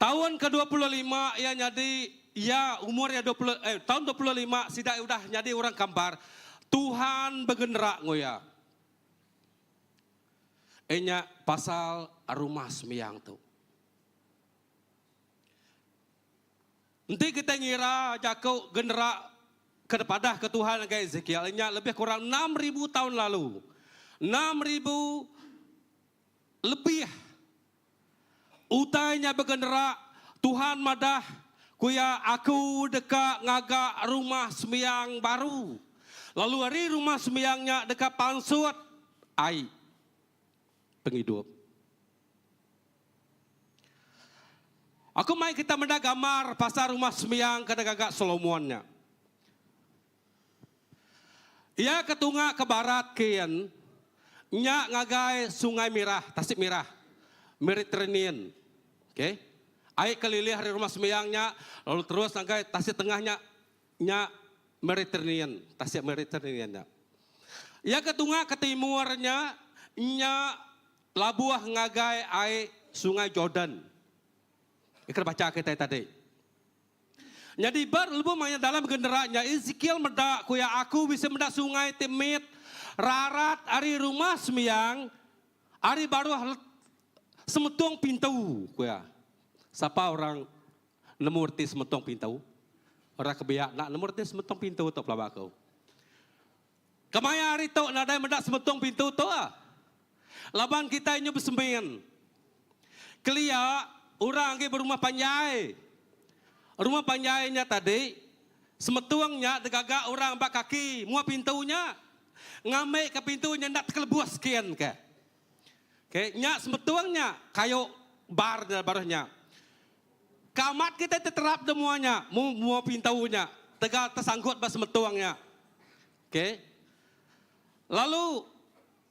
Speaker 4: Tahun ke-25 ia jadi ia umur ya tahun 25 sidak udah jadi orang kambar. Tuhan bergerak ngoya. Enya pasal rumah sembiang tu. Nanti kita ngira jakau genera kepada ke Tuhan ke Ezekiel nya lebih kurang 6.000 tahun lalu. 6.000 lebih. Utainya bergenera Tuhan madah kuya aku dekat ngagak rumah sembiang baru. Lalu hari rumah sembiangnya dekat pansut ai penghidup. Aku mai kita mendak gambar pasar rumah sembiang ke gagak Solomonnya. Ia ketunga ke barat kian nya ngagai Sungai Merah, Tasik Merah, Mediterranean. Oke. Air kelilih hari rumah sembiangnya, lalu terus ngagai Tasik Tengahnya nya Mediterranean, Tasik Mediterranean. Ia ketunga ke timurnya nya labuah ngagai air Sungai Jordan. Ikut baca kita tadi. Jadi berlebu maya dalam genderanya Ezekiel medak kuya aku bisa medak sungai temit rarat ari rumah sembiang ari baru semetung pintu kuya. Siapa orang nemurti semetung pintu? Orang kebiak nak nemurti semetung pintu tu pelabak kau. Kemaya hari tu nadai medak semetung pintu tu ah. Laban kita ini bersembian. Kelia orang ke berumah panjai. Rumah panjainya tadi, semetuangnya degagak orang bak kaki, mua pintunya, ngamai ke pintunya nak terkelebus sekian ke. Oke, nyak semetuangnya kayu bar barunya. Kamat kita terterap semuanya, mua pintunya, tegal tersangkut bas semetuangnya. Oke. Lalu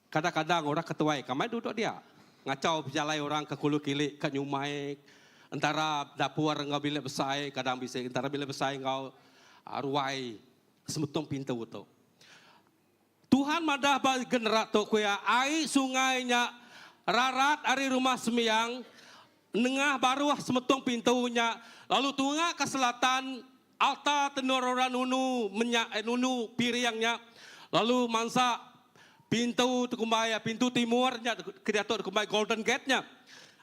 Speaker 4: kadang-kadang orang ketuai, kamai duduk dia, ngacau berjalan orang ke kulu kilik, ke nyumai. Antara dapur ngau bilik besar, kadang bisa antara bilik besar ngau ruai semetung pintu tu. Tuhan madah bagi generat tu kuya air sungainya rarat ari rumah sembiang nengah baru semetung pintunya lalu tunga ke selatan alta tenor orang nunu nunu piriangnya lalu mansa Pintu tukumbaya, pintu timurnya, kediato tukumbaya Golden Gate-nya.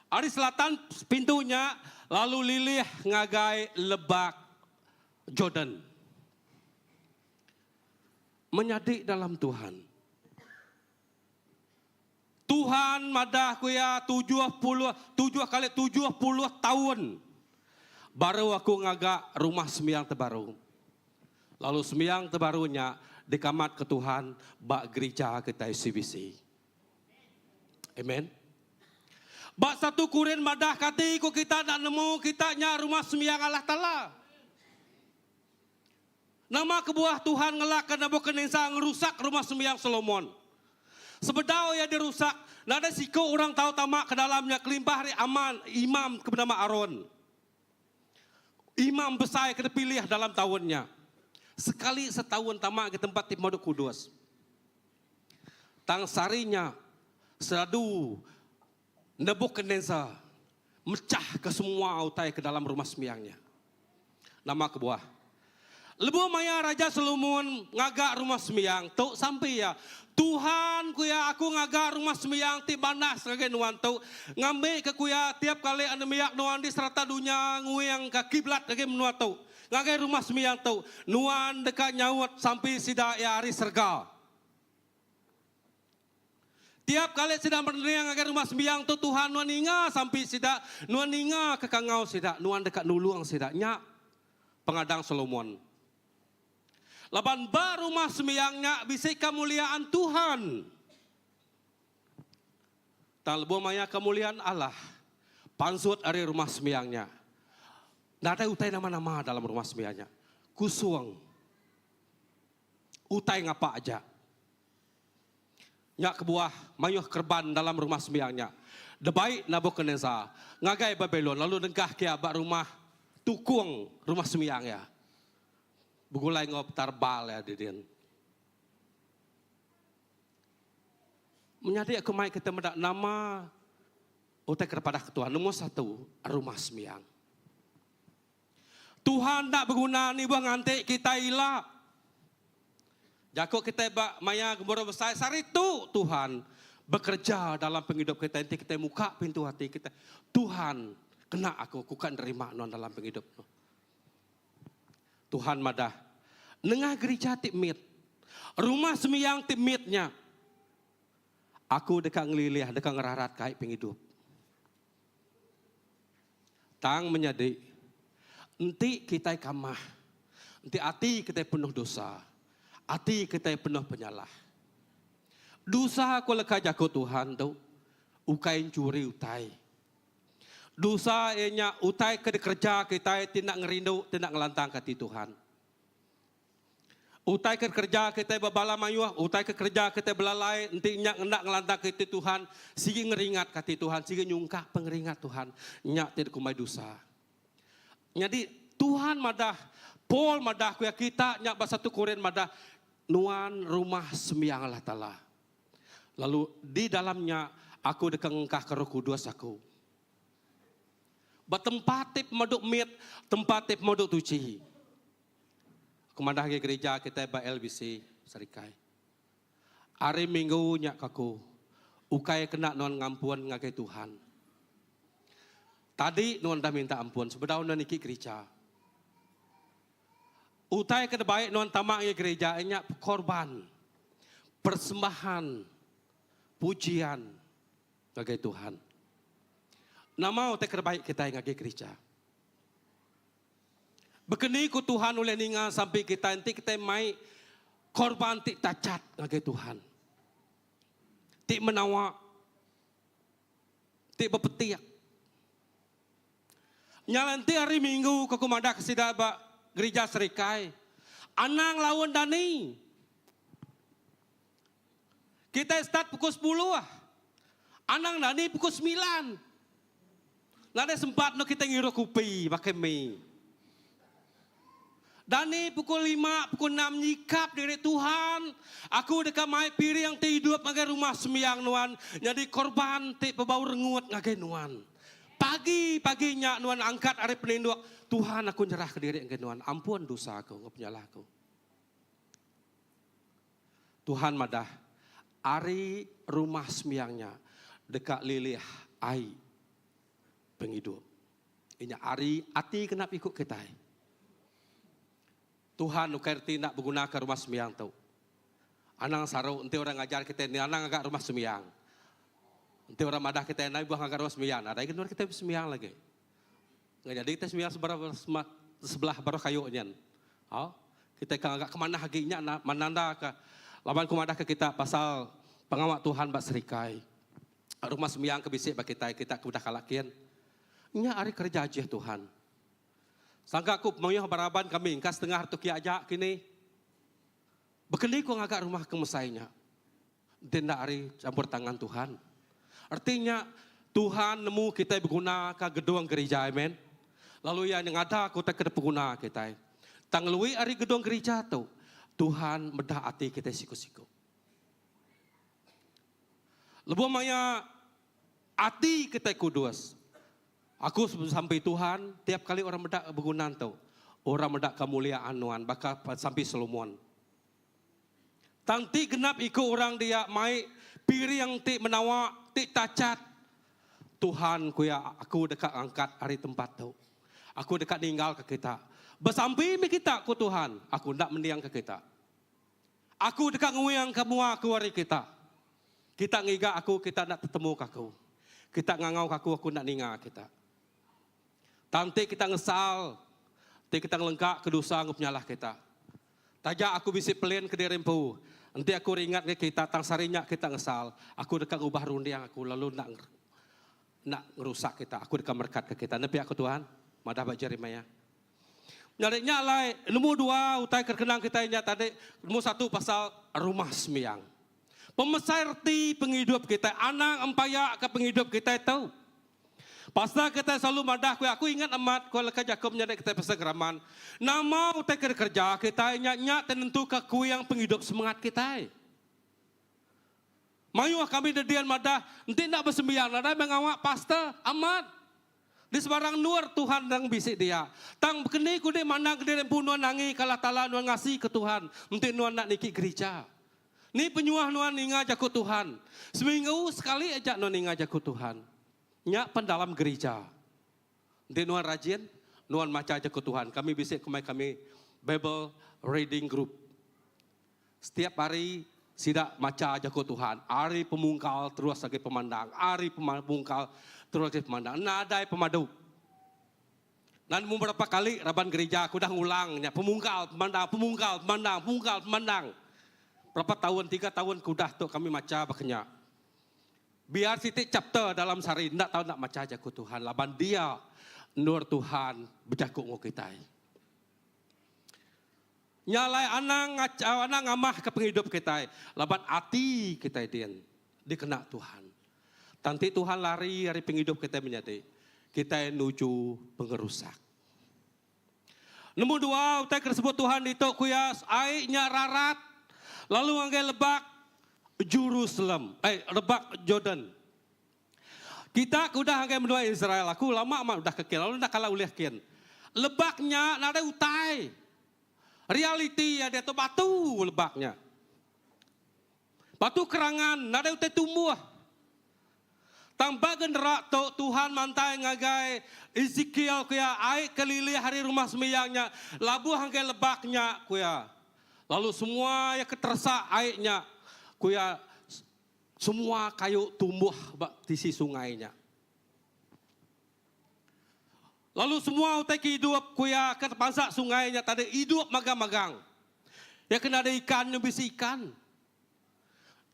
Speaker 4: Ari selatan pintunya, lalu lilih ngagai lebak Jordan. Menyadik dalam Tuhan. Tuhan madah kuya 7 kali 70 tahun. Baru aku ngagak rumah sembiang terbaru. Lalu sembiang terbarunya dikamat ke Tuhan bak gereja kita CBC. Amen. Bak satu kurin madah kati ko kita nak nemu kita nya rumah sembiang Allah Ta'ala. Nama kebuah Tuhan ngelak ke Nabukadnezar ngerusak rumah sembiang Solomon. Sebedau ya dirusak, nada siko orang tahu tamak ke dalamnya kelimpah hari aman imam bernama Aaron. Imam besar kena pilih dalam tahunnya. Sekali setahun tamak ke tempat Timodok Kudus. Tang sarinya seradu Nabukadnezar mecah ke semua utai ke dalam rumah sembiangnya. Nama kebuah. Lebu maya Raja Solomon ngagak rumah sembiang. Tuk sampai ya. Tuhan kuya aku ngagak rumah sembiang ti banas ngagak nuan tuk. Ngambil ke kuya tiap kali anda miyak nuan di serata dunia nguyang ke kiblat ngagak menua tuk. Ngagak rumah sembiang tuk. Nuan dekat nyawat sampai sida ya hari serga. Tiap kali sida berneriang ngagak rumah sembiang tuk Tuhan nuan inga sampai sida. Nuan inga ke kangau sida. Nuan dekat nuluang sida. Nyak pengadang Solomon. Laban baru rumah sembiangnya bisa kemuliaan Tuhan. Talbo maya kemuliaan Allah. Pansut dari rumah sembiangnya. Tidak ada utai nama-nama dalam rumah sembiangnya. Kusuang. Utai ngapa aja. Nyak kebuah mayuh kerban dalam rumah sembiangnya. Debai Nabukadnezar. Ngagai Babylon. Lalu dengkah kia bak rumah tukung rumah sembiangnya. Bugulai ngop tarbal ya didin. Menyadi aku mai kita mendak nama utai kepada Tuhan. Nomor 1 rumah sembiang. Tuhan tak berguna ni buang antik kita ilah. Jakok kita bak maya gemboro besar sari tu Tuhan bekerja dalam penghidup kita. Nanti kita muka pintu hati kita. Tuhan kena aku kan nerima non dalam penghidup. Tuhan madah. Nengah gereja timit. Rumah sembiang timitnya. Aku dekat ngelilih, dekat ngerarat kait penghidup. Tang menyadi. Nanti kita kamah. Nanti hati kita penuh dosa. Hati kita penuh penyalah. Dosa aku lekah jago Tuhan tu. Ukain curi utai. Dosa ianya utai kerja kita tidak ngerindu, tidak ngelantang kati Tuhan. Utai kerja kita babala mayuah, utai kerja kita belalai, nanti nyak ndak ngelantang kati Tuhan, sigi ngeringat kati Tuhan, sigi nyungkak pengeringat Tuhan, nyak tidak kumai dosa. Jadi Tuhan madah, Paul madah kuya kita nyak basatu Korin madah nuan rumah sembiang Allah Ta'ala. Lalu di dalamnya aku dekengkah ke Roh Kudus aku. Tempat tip maduk mit, tempat tip maduk tuci. Kemandah ke gereja kita ba LBC Serikai. Hari Minggu nyak kaku, ukai kena non ngampuan ngakai Tuhan. Tadi non dah minta ampun, sebedau non iki gereja. Utai ke baik non tamak ke gereja, nyak korban, persembahan, pujian ngakai Tuhan. Nama utai terbaik kita yang ngagi gereja. Begini ku Tuhan oleh ninga sampai kita nanti kita mai korban tik tacat ngagi Tuhan. Tik menawa. Tik bepetiak. Nyalanti hari Minggu ke kumada kesidaba gereja Serikai. Anang lawan Dani. Kita start pukul 10 ah. Anang Dani pukul 9. Nada sempat no kita ngiru kupi pakai mie. Dani pukul 5, pukul 6 nyikap diri Tuhan. Aku dekat mai piring yang tidur ngagai rumah sembiang nuan. Jadi korban ti pebau rengut ngagai nuan. Pagi-paginya nuan angkat hari peninduk. Tuhan aku nyerah ke diri ngagai nuan. Ampun dosa aku, penyalah aku. Tuhan madah. Ari rumah sembiangnya dekat lilih ai penghidup. Inya ari ati kenapa ikut kita. Tuhan ukerti nak menggunakan rumah sembiang tu. Anang saru enti orang ngajar kita ni anang agak rumah sembiang. Enti orang madah kita naik buang agak rumah sembiang. Ada ikan kita sembiang lagi. Nggak jadi kita sembiang sebelah baru kayunya. Oh, kita kan agak kemana haginya mananda ke lawan kumadah ke kita pasal pengawak Tuhan bak serikai. Rumah sembiang kebisik bak kita kudah kalakian. Nya hari kerja aja Tuhan. Sangka aku mau baraban kami ingkas setengah tu kia ajak kini. Bekeli ku ngagak rumah kemesainya. Denda hari campur tangan Tuhan. Artinya Tuhan nemu kita berguna ke gedung gereja, amen. Lalu yang ada aku tak kena berguna kita. Tanglui hari gedung gereja tu Tuhan medah hati kita siku-siku. Lebu maya hati kita kudus. Aku sampai Tuhan, tiap kali orang medak berguna tu, orang medak kemuliaan Tuhan, bakal sampai Solomon. Tangti genap ikut orang dia mai piri yang ti menawa, ti tacat. Tuhan kuya aku dekat angkat hari tempat tu. Aku dekat tinggal ke kita. Bersampai mi kita ku Tuhan, aku ndak mendiang ke kita. Aku dekat nguyang semua keluarga kita. Kita ngiga aku, kita nak ketemu kaku. Kita ngangau aku nak ninga kita. Tanti kita ngesal, nanti kita ngelengkak kedosa ngupnyalah kita. Tajak aku bisi pelin ke dirempu. Nanti aku ringat ke kita, tang sarinya kita ngesal. Aku dekat ubah rundiang aku, lalu nak ngerusak kita. Aku dekat merkat ke kita. Nabi aku Tuhan, madah bak Jeremia. Nyariknya lai, nombor 2, utai kerkenang kita ini tadi. Nombor 1 pasal rumah sembiang. Pemesairti penghidup kita, anak empaya ke penghidup kita tahu. Pasal kita selalu madah aku ingat amat kalau Jakob nyadek kita pesegeraman. Nama utai kerja kita nyak tentu ke yang penghidup semangat kita. Mayu kami dedian madah, nanti nak bersembiang, ada mengawak pastor amat. Di sebarang luar Tuhan yang bisik dia. Tang kini ku dia mandang ke dia punuan nangi kalah tala nuan ngasih ke Tuhan. Nanti nuan nak niki gereja. Ni penyuah nuan ninga jakut Tuhan. Seminggu sekali ajak nuan ninga jakut Tuhan. Nyak pendalam gereja. Nanti nuan rajin, nuan maca jakut Tuhan. Kami bisik kami Bible Reading Group. Setiap hari sidak maca jakut Tuhan. Hari pemungkal terus lagi pemandang. Hari pemungkal terus lagi pemandang. Nadai pemadu. Dan beberapa kali raban gereja aku dah ngulangnya. Pemungkal, pemandang. Berapa tahun, 3 tahun kudah tu kami maca baknya. Biar sitik chapter dalam sehari, tidak tahu nak maca jakut Tuhan. Laban dia, nur Tuhan berjakut ngok kita. Nyalai anang ngamah ke penghidup kita. Laban hati kita dikena Tuhan. Tanti Tuhan lari dari penghidup kita menyati. Kita nuju pengerusak. Nombor 2, utai tersebut Tuhan itu kuyas airnya rarat. Lalu anggai lebak Jerusalem, lebak Jordan. Kita udah anggai mendoa Israel. Aku lama amat udah kekil, lalu dah kalah ulih kian. Lebaknya nada utai. Reality ya dia tu batu lebaknya. Batu kerangan, nada utai tumbuh. Tanpa genderak Tuhan mantai ngagai Ezekiel kuya air kelilih hari rumah sembiangnya. Labu anggai lebaknya kuya. Lalu semua yang ketersak airnya, kuya semua kayu tumbuh di sisi sungainya. Lalu semua utai hidup kuya keterpansak sungainya tadi hidup magang-magang. Ya kena ada ikan bisa ikan.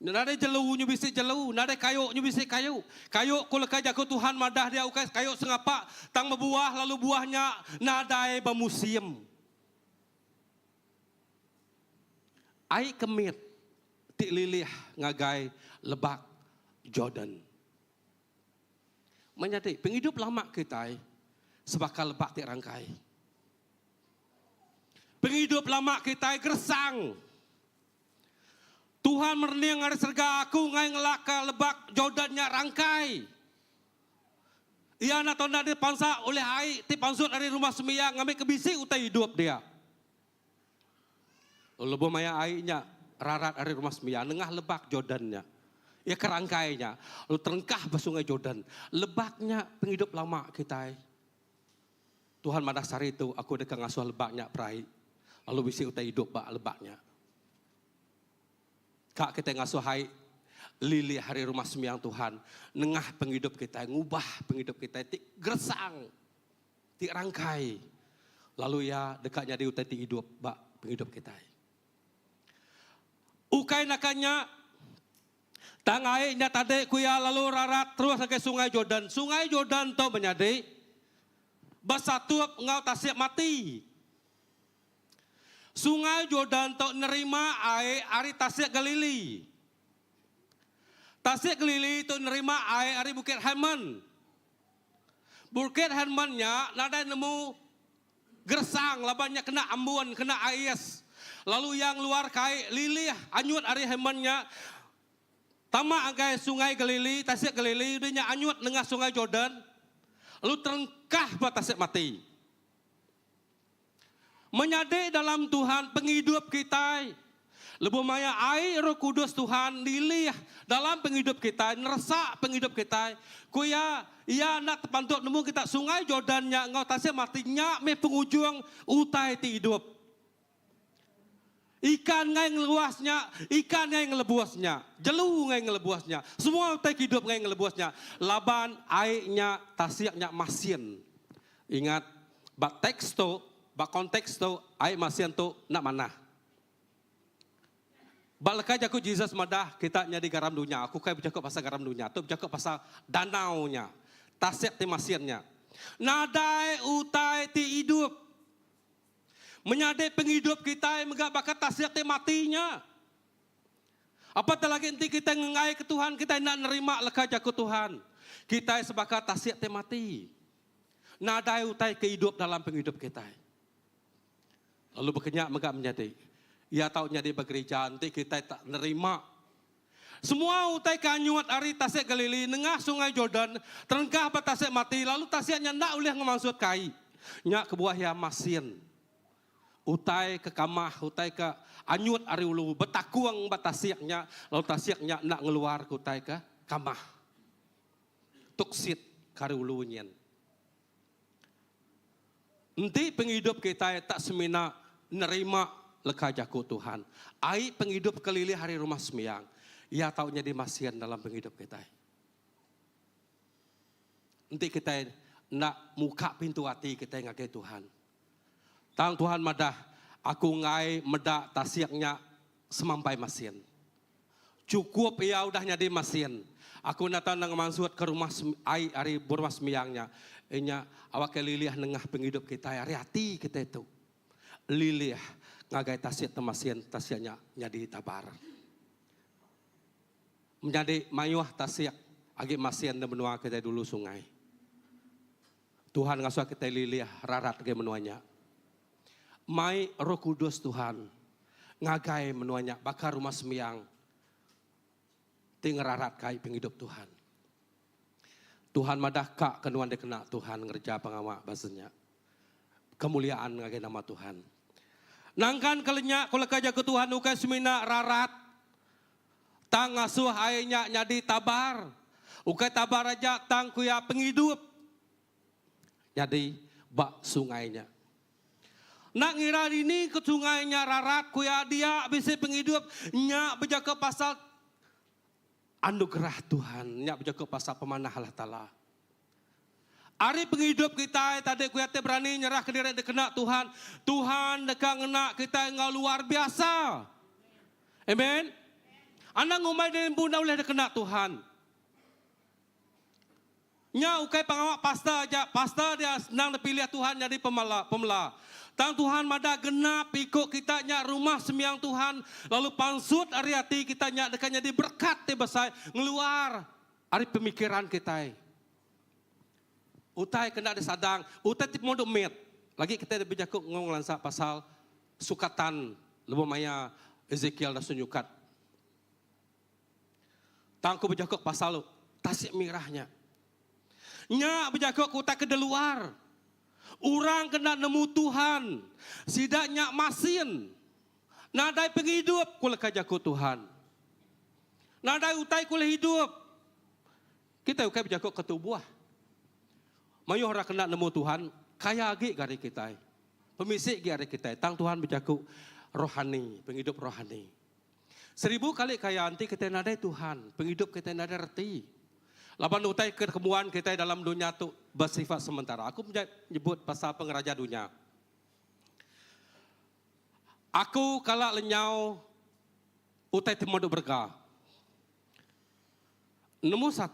Speaker 4: Nada jelunya bisa jelu, nada kayunya bisa kayu. Kayu kalau kaja ku Tuhan madah dia ukai kayu sengapa tang berbuah lalu buahnya nadai bermusim. Ai kemit ti lilih ngagai lebak Jordan. Menyati penghidup lama kita sebakal lebak ti rangkai. Penghidup lama kita gersang. Tuhan merniang ngari serga aku ngai ngelaka lebak Jordannya rangkai. Ia nak tahu nak dipansa oleh ai ti pansut dari rumah sembiang ngambil kebisi utai hidup dia. Lebu maya airnya rarat dari rumah sembiang, nengah lebak Jordannya. Ya kerangkainya, lalu terengkah ke sungai Jordan. Lebaknya penghidup lama kita. Tuhan madasari itu, aku dekat ngasuh lebaknya perai. Lalu bisi utai hidup bak lebaknya. Kak kita ngasuh hai lili hari rumah sembiang Tuhan. Nengah penghidup kita, ngubah penghidup kita. Tik gersang, tik rangkai. Lalu ya dekatnya di utai hidup bak penghidup kita. Ukai nakanya, tangai nya tade kuya lalu rarat terus ke sungai Jordan. Sungai Jordan to menyade basatup ngau tasik mati. Sungai Jordan to nerima air ari tasik Galili. Tasik Galili to nerima air ari Bukit Hermon. Bukit Hermonnya nada nemu gersang labannya kena ambon kena ais. Lalu yang luar kai lilih anyut ari Hermonnya. Tama angkai sungai Galili, tasik Galili, udahnya anyut nengah sungai Jordan. Lalu terengkah batasik mati. Menyadari dalam Tuhan penghidup kita. Lebih maya air Roh Kudus Tuhan lilih dalam penghidup kita, neresak penghidup kita. Kuya, ia nak terpantuk nemu kita sungai Jordannya, ngau tasik matinya, me pengujung utai ti hidup. Ikan ngai ngeluasnya, ikan ngai ngelebuasnya, jelu ngai ngelebuasnya, semua utai hidup ngai ngelebuasnya. Laban airnya tasiaknya masin. Ingat, bak teks tu, bak konteks tu, air masin tu nak mana? Bak lekai jaku Jesus madah kita nyadi garam dunia. Aku kai bercakap pasal garam dunia, tu bercakap pasal danaunya, tasiak ti masinnya. Nadai utai ti hidup. Menyadari penghidup kita yang bakat tasiak matinya. Apatah lagi nanti kita ngengai ke Tuhan, kita nak nerima leka jaku Tuhan. Kita sebakat tasiak mati. Nadai utai kehidup dalam penghidup kita. Lalu berkenyak megak menyadari. Ia tahu nyadi bergereja, nanti kita tak nerima. Semua utai kanyuat ari tasik Galili, nengah sungai Jordan, terengkah batasik mati, lalu tasiaknya nak boleh ngemaksud kai. Nyak kebuah ya masin. Utai ke kamah, utai ke anyut ari ulu, betakuang batasiaknya, lalu tasiaknya nak ngeluar ke utai ke kamah. Tuksit kari ulu nyen. Nanti penghidup kita tak semina nerima leka jaku Tuhan. Ai penghidup kelili hari rumah sembiang. Ia taunya di masian dalam penghidup kita. Nanti kita nak muka pintu hati kita ngakai Tuhan. Tang Tuhan madah, aku ngai medak tasiaknya semampai masin. Cukup ia udah nyadi masin. Aku natang nang mansut ke rumah ai ari rumah sembiangnya. Inya awak liliah nengah penghidup kita, ari hati kita itu. Liliah ngagai tasiak temasin, tasiaknya nyadi tabar. Menjadi mayuah tasiak agi masin dan menua kita dulu sungai. Tuhan ngasuh kita liliah rarat ke menuanya. Mai Roh Kudus Tuhan ngagai menuanya bakar rumah sembiang tingerarat kai penghidup Tuhan. Tuhan madah kak kenuan dekena Tuhan ngerja pengamak bahasanya. Kemuliaan ngagai nama Tuhan. Nangkan kelenya koleka jaga Tuhan ukai semina rarat. Tang ngasuh airnya nyadi tabar. Ukai tabar aja tang kuya penghidup. Jadi bak sungainya. Nak ngira ini ke sungainya rarat kuya dia bisa penghidup nya berjaga pasal anugerah Tuhan, nya berjaga pasal pemanah Allah Taala. Ari penghidup kita tadi kuya teh berani nyerah ke diri kena Tuhan. Tuhan dekat ngena kita engau luar biasa. Amen. Anak ngumai dan bunda oleh kena Tuhan. Nya ukai pengawak pasta aja, pasta dia senang dipilih Tuhan jadi pemela. Tang Tuhan mada genap ikut kita nya rumah sembiang Tuhan. Lalu pansut ari hati kita nya dekatnya diberkat te besar ngeluar ari pemikiran kita. Utai kena disadang, utai tip modok met. Lagi kita ada berjakuk ngomong lansa pasal sukatan lebih maya Ezekiel dah sunyukat. Tangku berjakuk pasal tasik mirahnya. Nya berjakuk utai ke luar. Orang kena nemu Tuhan. Sidaknya masin. Nadai penghidup kula kajaku Tuhan. Nadai utai kula hidup. Kita ukai berjaku ketubuh. Mayu orang kena nemu Tuhan, kaya lagi gari kita. Pemisik gari kita. Tang Tuhan berjaku rohani, penghidup rohani. 1000 kali kaya anti kita nadai Tuhan, penghidup kita nadai reti. Laban utai ketemuan kita dalam dunia tu bersifat sementara. Aku menyebut pasal pengeraja dunia. Aku kalak lenyau utai temadu berga. Nombor 1,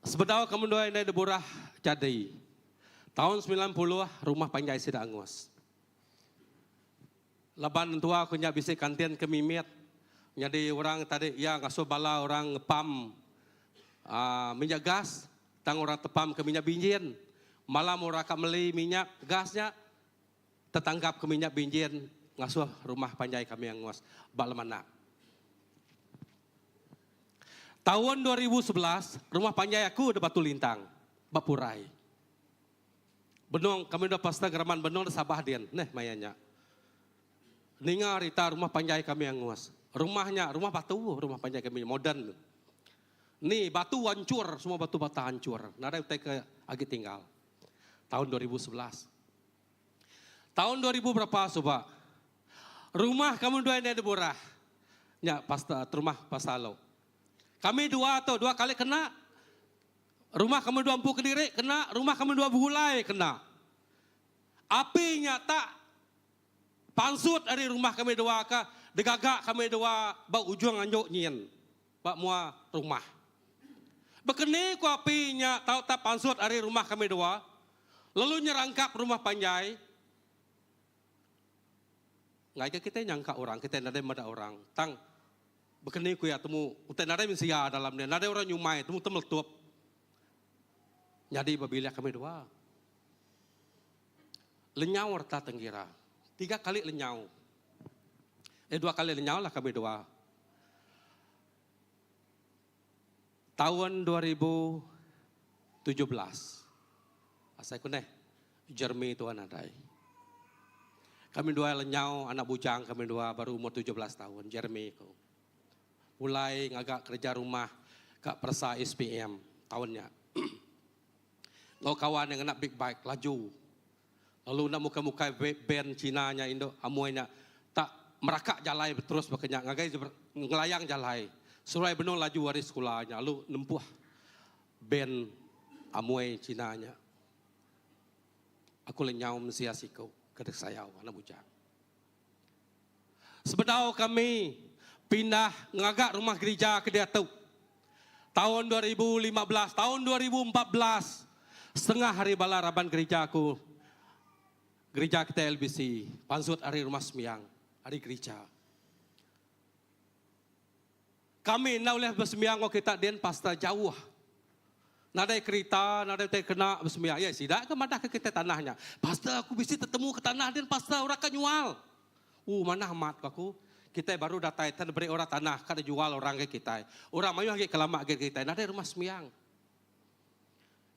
Speaker 4: sebenarnya kamu doa ini deborah jadi. Tahun 90 rumah panjai sidak angus. Laban tua aku nyak bisik kantin kemimit. Jadi orang tadi ya ngasuh bala orang ngepam minyak gas, tang orang tepam ke minyak binjin. Malam orang kak meli minyak gasnya tertangkap ke minyak binjin ngasuh rumah panjai kami yang ngos bak lemana. Tahun 2011 rumah panjai aku udah batu lintang, bapurai. Benong kami udah pasta geraman benong sabah dian, neh mayanya. Ninga rita rumah panjai kami yang ngos. Rumahnya, rumah batu, rumah panjai kami modern. Nih batu hancur, semua batu bata hancur. Nada utai ke agi tinggal. Tahun 2011. Tahun 2000 berapa coba? Rumah kamu dua ini ada borah. Ya, pasta rumah pasalo. Kami dua kali kena. Rumah kamu dua Empu Kediri kena, rumah kamu dua Bulai kena. Api nyata pansut dari rumah kami dua ke degagak kami dua bau ujung anjuk nyin. Bak mua rumah. Bekeni ku apinya tahu tak pansut dari rumah kami dua. Lalu nyerangkap rumah panjai. Ngai kita nyangka orang, kita nada mada orang. Tang bekeni ku ya temu utai nada mensia dalamnya. Nada orang nyumai temu temeletup. Jadi babila kami dua. Lenyau warta tenggira. 3 kali lenyau. 2 kali lenyau lah kami dua. Tahun 2017. Asai ku neh. Jeremy Tuhan adai. Kami dua lenyau, anak bujang kami dua baru umur 17 tahun. Jeremy ku. Mulai ngagak kerja rumah kak Persa SPM tahunnya. Ngau kawan yang nak big bike laju. Lalu nak muka-muka band Cina-nya Indo amuainya tak merakak jalai terus berkenyak ngagai ngelayang jalai. Surai benar laju waris sekolahnya lalu nempuh band amuai Cina-nya. Aku lenyau mensiasiku kedek saya anak bujang. Sebedau kami pindah ngagak rumah gereja ke dia tu. Tahun 2015, tahun 2014 setengah hari bala raban gereja aku. Gereja kita LBC, pansut hari rumah sembiang, hari gereja. Kami nak oleh bersembiang kau kita den pasta jauh. Nadai kereta, nadai kena bersembiang. Ya sidak ke madah ke kita tanahnya. Pasta aku bisa ketemu ke tanah den pasta orang kan jual. Mana amat aku. Kita baru datai tan beri orang tanah kada jual orang ke kita. Orang mayu lagi kelama ke kita. Nadai rumah sembiang.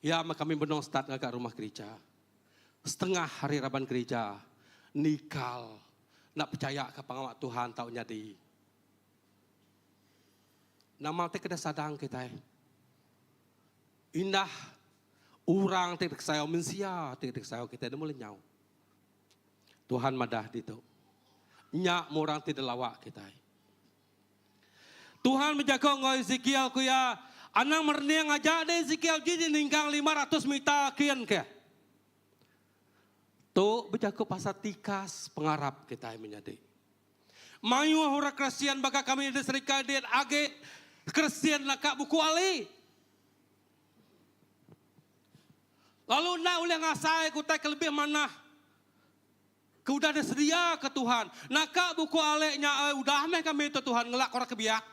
Speaker 4: Ya kami benong start ngagak rumah gereja. Setengah hari raban gereja, nikal, nak percaya ke pengawak Tuhan tahu jadi. Nama te kada sadang kita. Indah, orang tidak saya mensia, tidak saya kita dah mulai nyau. Tuhan madah itu. Nyak orang tidak lawak kita. Tuhan menjaga ngoi Ezekiel kuya, anak merniang ngajak deh Ezekiel jadi ninggang 500 meter kian ke. Tu berjaga pasal tikas pengarap kita yang menjadi. Mayu orang Kristen baka kami di Serika dia age Kristen nak buku ali. Lalu nak ulah ngasai ku tak lebih mana. Ku udah ada sedia ke Tuhan. Nak buku aleknya udah meh kami itu Tuhan ngelak orang kebiak.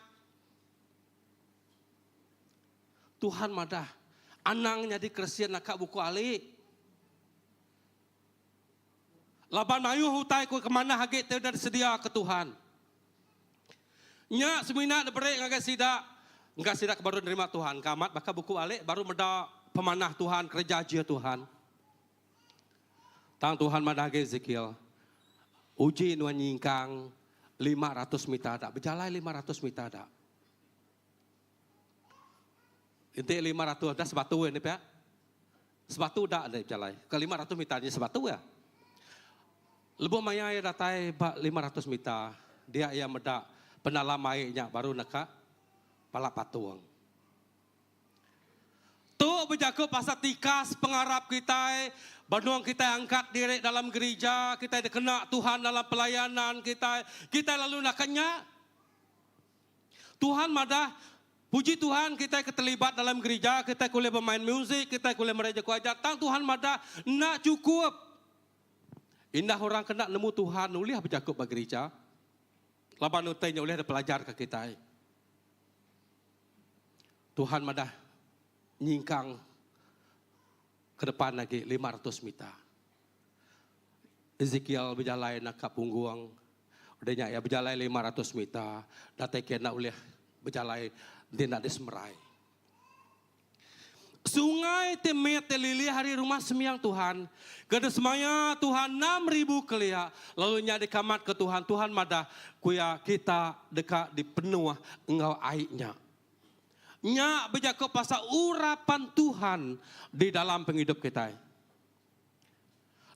Speaker 4: Tuhan madah anangnya di Kristen nak buku ali. Laban mayu hutai ku kemana hagit te udah sedia ke Tuhan. Nya semina diberi ngagak sidak baru nerima Tuhan. Kamat baka buku alik baru meda pemanah Tuhan kerja aja Tuhan. Tang Tuhan madah Ezekiel. Uji nuan nyingkang 500 meter dak. Berjalan 500 meter dak. Inti 500 dah sebatu ni Pak. Sebatu dak ada berjalan. Ke 500 meter je sebatu ya. Lebuh maya ya datai 500 meter. Dia yang medak penalam airnya baru nak palak patuang. Tu berjaga pasal tikas pengarap kita, banuang kita angkat diri dalam gereja, kita dikena Tuhan dalam pelayanan kita lalu nakanya. Tuhan madah, puji Tuhan kita terlibat dalam gereja, kita boleh bermain musik, kita boleh mereja kuajatan, Tuhan madah nak cukup. Indah orang kena nemu Tuhan, uliah berjaga bagi gereja. Laban utainya uliah ada pelajar ke kita. Tuhan madah nyingkang ke depan lagi 500 meter. Ezekiel berjalan nak ke punggung. Udahnya ya berjalan 500 meter. Datai kena oleh berjalan dia nak disemerai. Sungai temet telili hari rumah semiang Tuhan. Kada semaya Tuhan 6,000 kelia. Lalu nya dikamat ke Tuhan. Tuhan madah kuya kita dekat di penuh engau airnya. Nya berjaga pasal urapan Tuhan di dalam penghidup kita.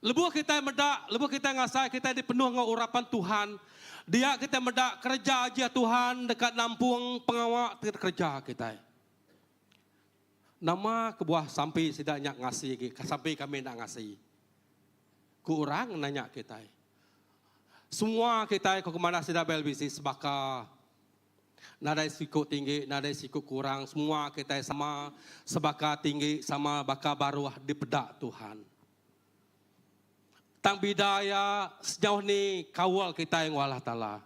Speaker 4: Lebuh kita medak, lebuh kita ngasai kita dipenuh dengan urapan Tuhan. Dia kita medak kerja aja Tuhan dekat nampung pengawak kerja kita. Nama kebuah sampai sidaknya ngasih, sampai kami nak ngasih. Kurang nanya kita. Semua kita ke mana sidak belbisi sebaka. Nada siku tinggi, nada siku kurang, semua kita sama sebaka tinggi, sama baka baru di pedak Tuhan. Tang bidaya sejauh ni kawal kita yang Allah Ta'ala.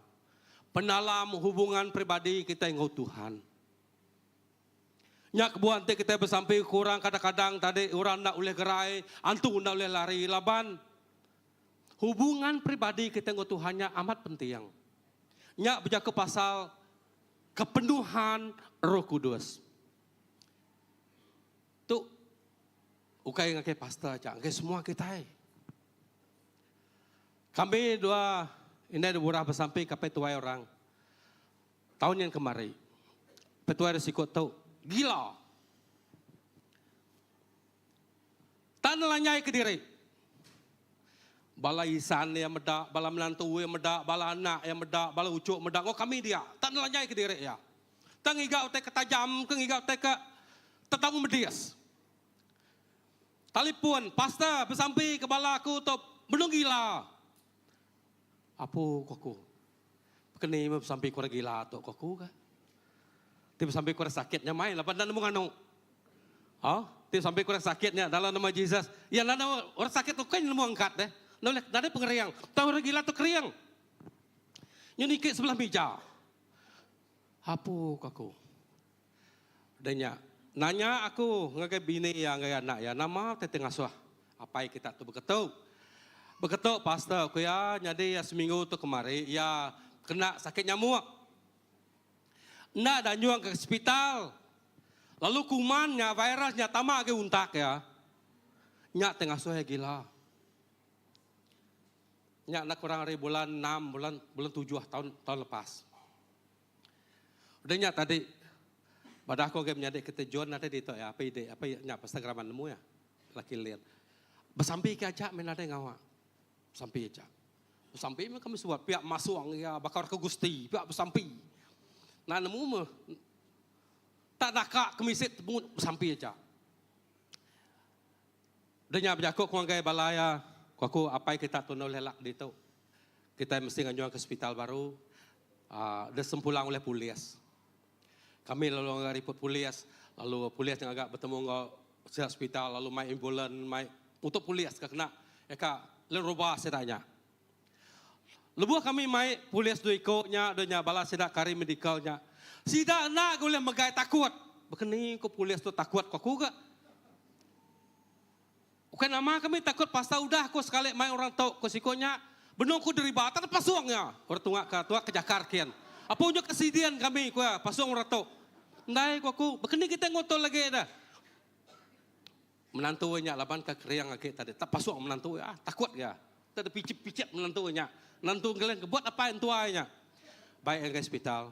Speaker 4: Penalam hubungan pribadi kita yang Tuhan. Nyak buat kita bersampai kurang kadang-kadang tadi orang nak boleh gerai, antu nak boleh lari laban. Hubungan pribadi kita dengan Tuhannya amat penting. Nyak berjaga pasal kepenuhan Roh Kudus. Tu ukai ngakai pastor aja, ngakai semua kita. Kami ini ada beberapa sampai ke petuai orang. Tahun yang kemarin, petuai resiko tahu gila. Tanah lanyai ke diri. Bala isan yang medak, bala menantu yang medak, bala anak yang medak, bala ucuk medak. Oh kami dia, tanah lanyai ke diri ya. Tang igau te ketajam, keng igau te ke tetamu medias. Telepon, pastor bersampai ke bala aku tu belum gila. Apa kau? Kini bersampai kau gila tu kau kan? Tiba sampai kurang sakitnya main, lapan dan nemu nganu. Oh, tiba sampai kurang sakitnya dalam nama Yesus. Ya, nana orang sakit tu kan nemu angkat deh. Nada pengeriang. Tahu orang gila tu keriang. Nyonikik sebelah meja. Apa aku? Danya, nanya aku ngagai bini yang ngagai anak ya nama teteh ngasuh. Apa yang kita tu beketuk? Beketuk pastor aku ya nyadi ya seminggu tu kemarin ya kena sakit nyamuk. Nak dan juang ke hospital. Lalu kumannya, virusnya tamak ke untak ya. Nyak tengah suai gila. Nyak nak kurang dari bulan 6, bulan 7 tahun lepas. Udah nyak tadi. Pada aku game nyadek ketejuan nanti di itu ya. Apa nyak Instagraman nemu ya. Laki lihat. Bersampai ke aja men ada ngawak. Sampai aja. Sampai kami sebut pihak masuk ya bakar ke Gusti, pihak bersampai. Nah nemu mah tak nak kemisit sampai aja. Denya berjaku kuang gaya balaya, kuaku apa yang kita tunau lelak di itu. Kita mesti ngajuan ke hospital baru, dah sempulang oleh polis. Kami lalu ngariput polis, lalu polis yang agak bertemu ke hospital, lalu main ambulan, main untuk polis kena, ya kak, lalu rubah sedanya. Lebuh kami mai polis duikonya, donya bala sidak kari medikalnya. Sidak nak boleh megai takut. Begini ko polis tu takut kok juga. Bukan nama kami takut pasal udah ko sekali mai orang tahu ko sikonya. Benong ko deribatan pasuangnya. Orang tua ke Jakarta. Apa unjuk kesidian kami ko pasuang orang tahu. Ndai ko begini kita ngotol lagi dah. Menantunya laban ke kriang lagi tadi. Tak pasuang menantu ya takut ya. Tadi picit menantunya. Nantu kalian buat apa yang tuanya? Baik yang ke hospital.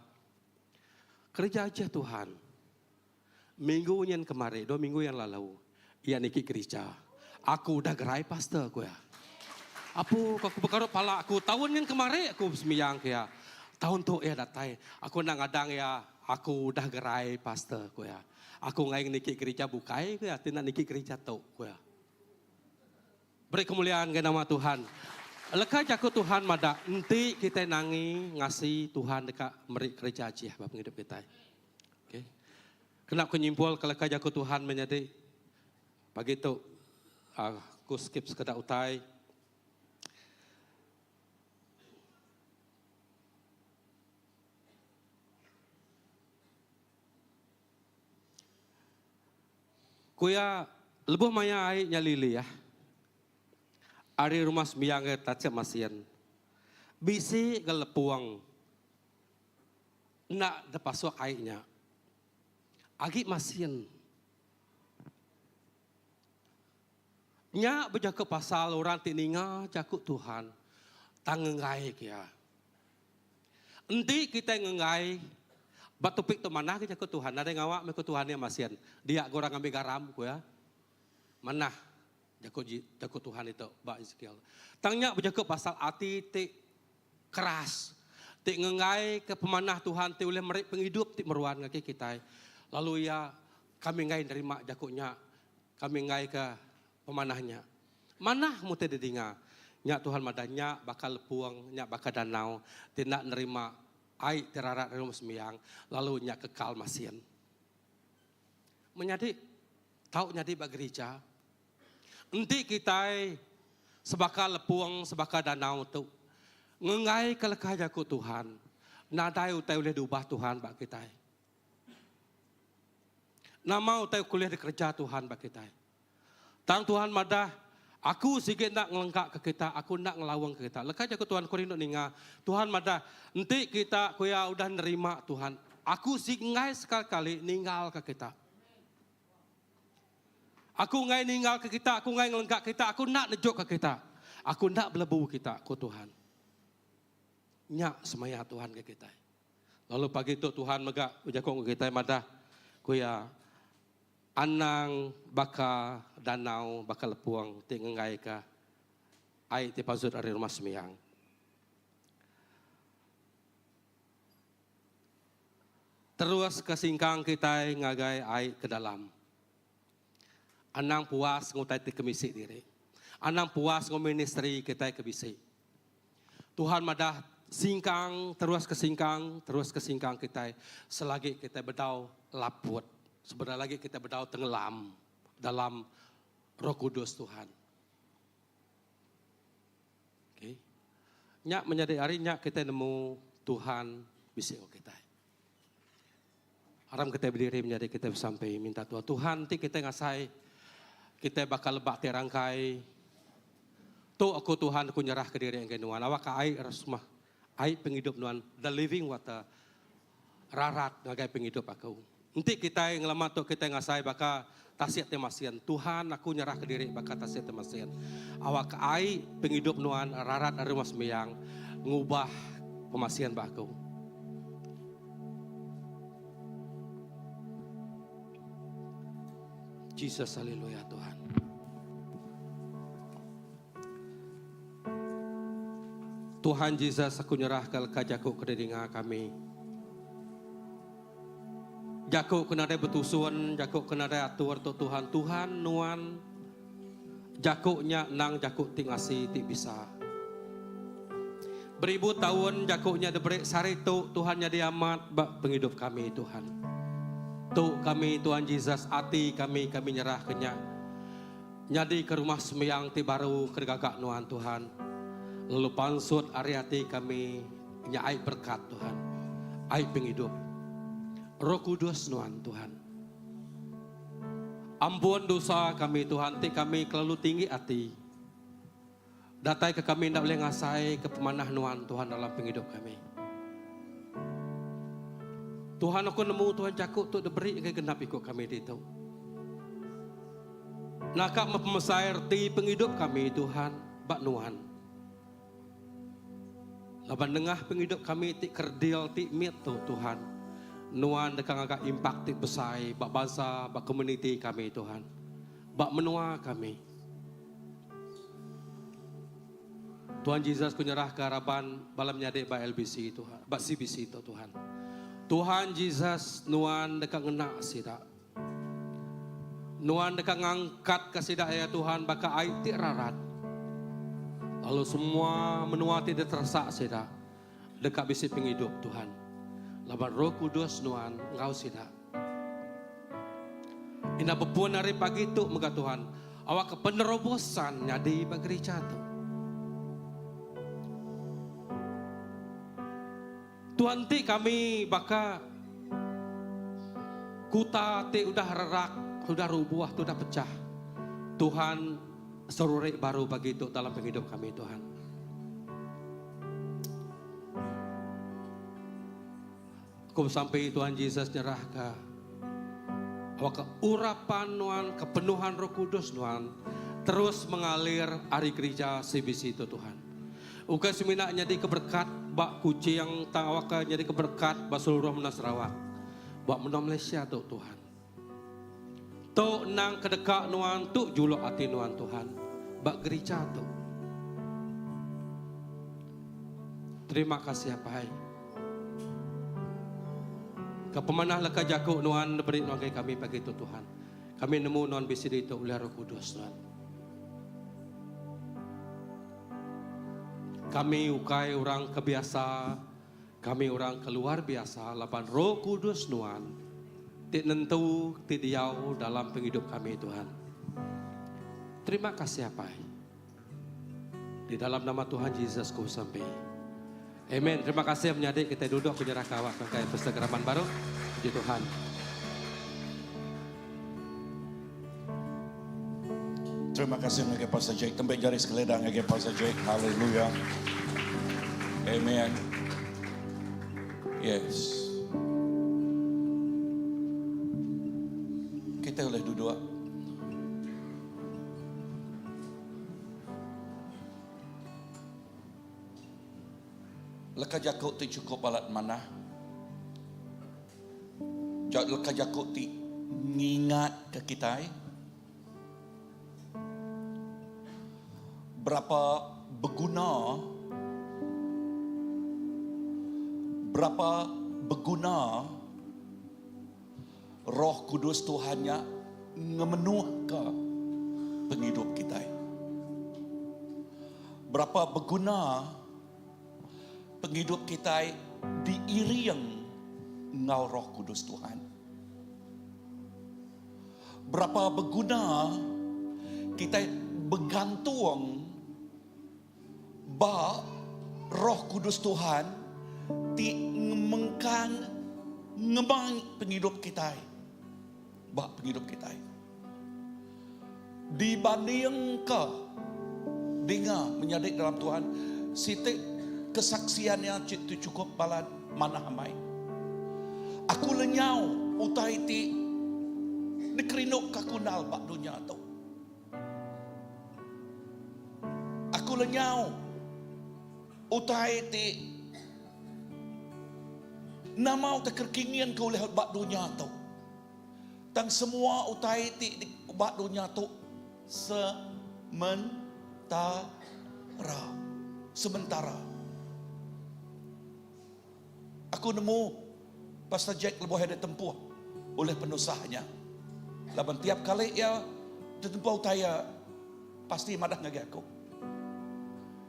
Speaker 4: Kerja aja Tuhan. Minggu yang kemarin, 2 minggu yang lalu, ia niki gereja. Aku udah gerai pastor aku ya. Aku berkarut pala aku tahun yang kemarin aku semiyang ya. Tahun tu ya datai. Aku nak ngadang ya. Aku udah gerai pastor aku ya. Aku ngai niki gereja bukai aku ya. Tidak niki gereja tu aku ya. Beri kemuliaan ke nama Tuhan. Lekah jaku Tuhan mada. Nanti kita nangi ngasih Tuhan dekat meri gereja aja bapa hidup kita. Okay. Kenapa kunyimpul kalau lekah jaku Tuhan menjadi pagi tu aku skip sekedar utai. Kuya lebuh maya ai nyalili ya. Ari rumah sembiang ke tace masian. Bisi gelepuang. Nak depasok airnya. Agi masian. Nya berjaga pasal orang tininga jakuk Tuhan. Tangengai kia. Enti kita ngengai. Batupik tu mana kita jakuk Tuhan. Ada ngawak mekut Tuhan yang masian. Dia gorang ambil garam kuya. Mana? Jago Tuhan itu, Mbak Ezekiel. Tangnya berjaga pasal hati ti keras. Ti ngengai ke pemanah Tuhan, ti oleh merik penghidup, ti meruan ngaki kita. Lalu ya kami ngai dari mak jagonya, kami ngai ke pemanahnya. Manah muti didinga. Nyak Tuhan madanya bakal lepuang, nyak bakal danau. Ti nak nerima air terarat dari rumah sembiang. Lalu nyak kekal masian. Menjadi, tahu nyadi bagi gereja. Nanti kita sebakal lepuang, sebakal danau tu. Ngengai kelekah jaku Tuhan. Nadai utai boleh diubah Tuhan bak kita. Nama utai kuliah dikerja Tuhan bak kita. Tang Tuhan madah, aku sikit nak ngelengkak ke kita, aku nak ngelawang ke kita. Lekah jaku Tuhan korindok ninga. Tuhan madah, nanti kita kuya udah nerima Tuhan. Aku singai sekali-kali ninggal ke kita. Aku ngai ninggal ke kita, aku ngai ngelengkak kita, aku nak nejuk ke kita. Aku nak belebu kita, ku Tuhan. Nyak semaya Tuhan ke kita. Lalu pagi itu Tuhan megak ujakong ke kita madah. Kuya anang baka danau baka lepuang ti ngai ka. Ai ti pasut ari rumah semiyang. Terus ke singkang kita ngagai ai ke dalam. Anang puas ngutai ti kemisi diri. Anang puas ngoministri kita kebisi. Tuhan madah singkang, terus ke singkang kita. Selagi kita bedau laput. Sebenarnya lagi kita bedau tenggelam dalam Roh Kudus Tuhan. Okay. Nyak menjadi hari nyak kita nemu Tuhan bisi kita. Haram kita berdiri menjadi kita sampai minta Tuhan nanti kita ngasai. Kita bakal lebak terangkai. Tu aku Tuhan aku nyerah ke diri yang kenuan. Awak ke air resmah. Air penghidup nuan. The living water. Rarat ngagai penghidup aku. Nanti kita yang lama tu kita ngasai bakal tasiat temasian. Tuhan aku nyerah ke diri bakal tasiat temasian. Awak ke air penghidup nuan. Rarat dari rumah sembiang. Ngubah pemasian baku. Jesus, haleluya Tuhan. Tuhan Jesus, aku nyerahkan kajaku kededinga kami. Jaku kenada betusuan, jaku kenada atur tu Tuhan. Tuhan nuan, jakunya nang jakuk tingasi ti bisa. Beribu tahun jakunya diberi sari tu Tuhannya diamat bak penghidup kami Tuhan. Tu kami Tuhan Yesus hati kami nyerah kenya. Nyadi ke rumah sembiang ti baru kergagak nuan Tuhan. Lalu pansut hati kami nyai berkat Tuhan. Ai penghidup. Roh Kudus nuan Tuhan. Ampun dosa kami Tuhan, ti kami kelalu tinggi hati. Datai ke kami tidak boleh ngasai ke pemanah nuan Tuhan dalam penghidup kami. Tuhan aku nemu Tuhan cakuk tu diberi ke genap ikut kami di tu. Nakak mempemesair ti penghidup kami Tuhan bak nuan. Laban dengah penghidup kami ti kerdil ti mit tu Tuhan. Nuan dekang agak impact ti besai bak bangsa, bak community kami Tuhan. Bak menua kami. Tuhan Yesus kunyerah ke harapan balam nyadek bak LBC Tuhan, bak CBC itu Tuhan. Tuhan Yesus nuan dekang enak sida. Nuan dekang ngangkat ke sida ya Tuhan baka aiti rarat. Lalu semua menua tidak tersak sida. Dekat bisi penghidup Tuhan. Laban Roh Kudus nuan engkau sida. Ina bepuan hari pagi tu muka Tuhan. Awak ke penerobosan nyadi bagi gereja tu. Tuhan ti kami baka kuta ti udah rerak, sudah rubuh, sudah pecah. Tuhan serurek baru bagi itu dalam penghidup kami Tuhan. Aku sampai Tuhan Yesus nyerah ke awak ke urapan Tuhan, kepenuhan Roh Kudus Tuhan terus mengalir hari gereja CBC itu Tuhan. Uka semina jadi keberkat bak kuci yang tang awak jadi keberkat bak seluruh Menas Sarawak. Bak menua Malaysia tu Tuhan. Tu nang kedekak nuan tu julok hati nuan Tuhan. Bak gereja tu. Terima kasih apa hai. Kepemanah leka jakuk nuan beri nuan kami pagi itu Tuhan. Kami nemu nuan bisi itu oleh Roh Kudus Tuhan. Kami ukai orang kebiasa, kami orang keluar biasa, lapan Roh Kudus nuan, tidak nentu, tidak jauh dalam penghidup kami Tuhan. Terima kasih apa? Di dalam nama Tuhan Yesus ku sampai. Amen. Terima kasih menyadik kita duduk penyerah kawak pakai Instagraman baru. Puji Tuhan.
Speaker 3: Terima kasih ngake Pastor Jake. Tembak jari sekeledang ngake Pastor Jake. Haleluya. Amen. Yes. Kita boleh duduk. Leka jakuk ti cukup alat mana? Leka jakuk ti ngingat ke kita. Berapa berguna Roh Kudus Tuhannya ngemenuh ke penghidup kita. Berapa berguna penghidup kita diiring ngau Roh Kudus Tuhan. Berapa berguna kita bergantung ba Roh Kudus Tuhan ti ngemang penghidup kita. Ba penghidup kita. Dibanding ke dengar menyadik dalam Tuhan, sitik kesaksiannya itu cukup balat mana hamai. Aku lenyau utai ti dikerinuk kakunal bak dunia tu. Aku lenyau utai ti nama utai kerkinian kau lihat bak dunia tu. Dan semua utai ti bak dunia tu sementara. Aku nemu Pastor Jack lebih ada tempuh oleh penusahanya. Laban tiap kali ia tempuh utaya pasti madah ngagi aku.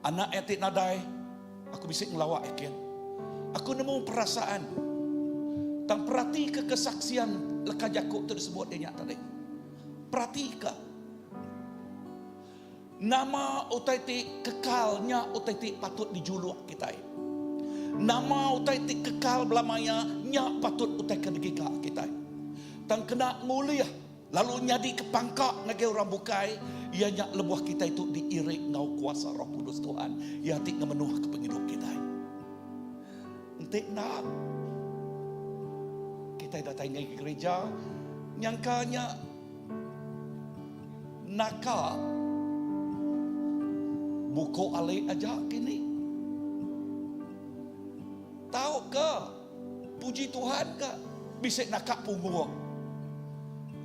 Speaker 3: Anak etik nadai, aku bisa ngelawak ikan. Aku nemu perasaan. Tang perhati ke kesaksian leka Jakub tersebut dia tadi. Perhati ke. Nama utaiti kekalnya utaiti patut dijuluk kita. Nama utaiti kekal belamanya nya patut utai kedegika kita. Tang kena nguliah lalu nyadi kepangkak ngage orang bukai. Ianya lebuah kita itu diiring ngau kuasa Roh Kudus Tuhan. Ia tik ngemenuh ke penghidup kita. Entik nak kita datang ke gereja nyangkanya naka buku alai aja kini. ke? Puji Tuhan ke? Bisik nakak punggung.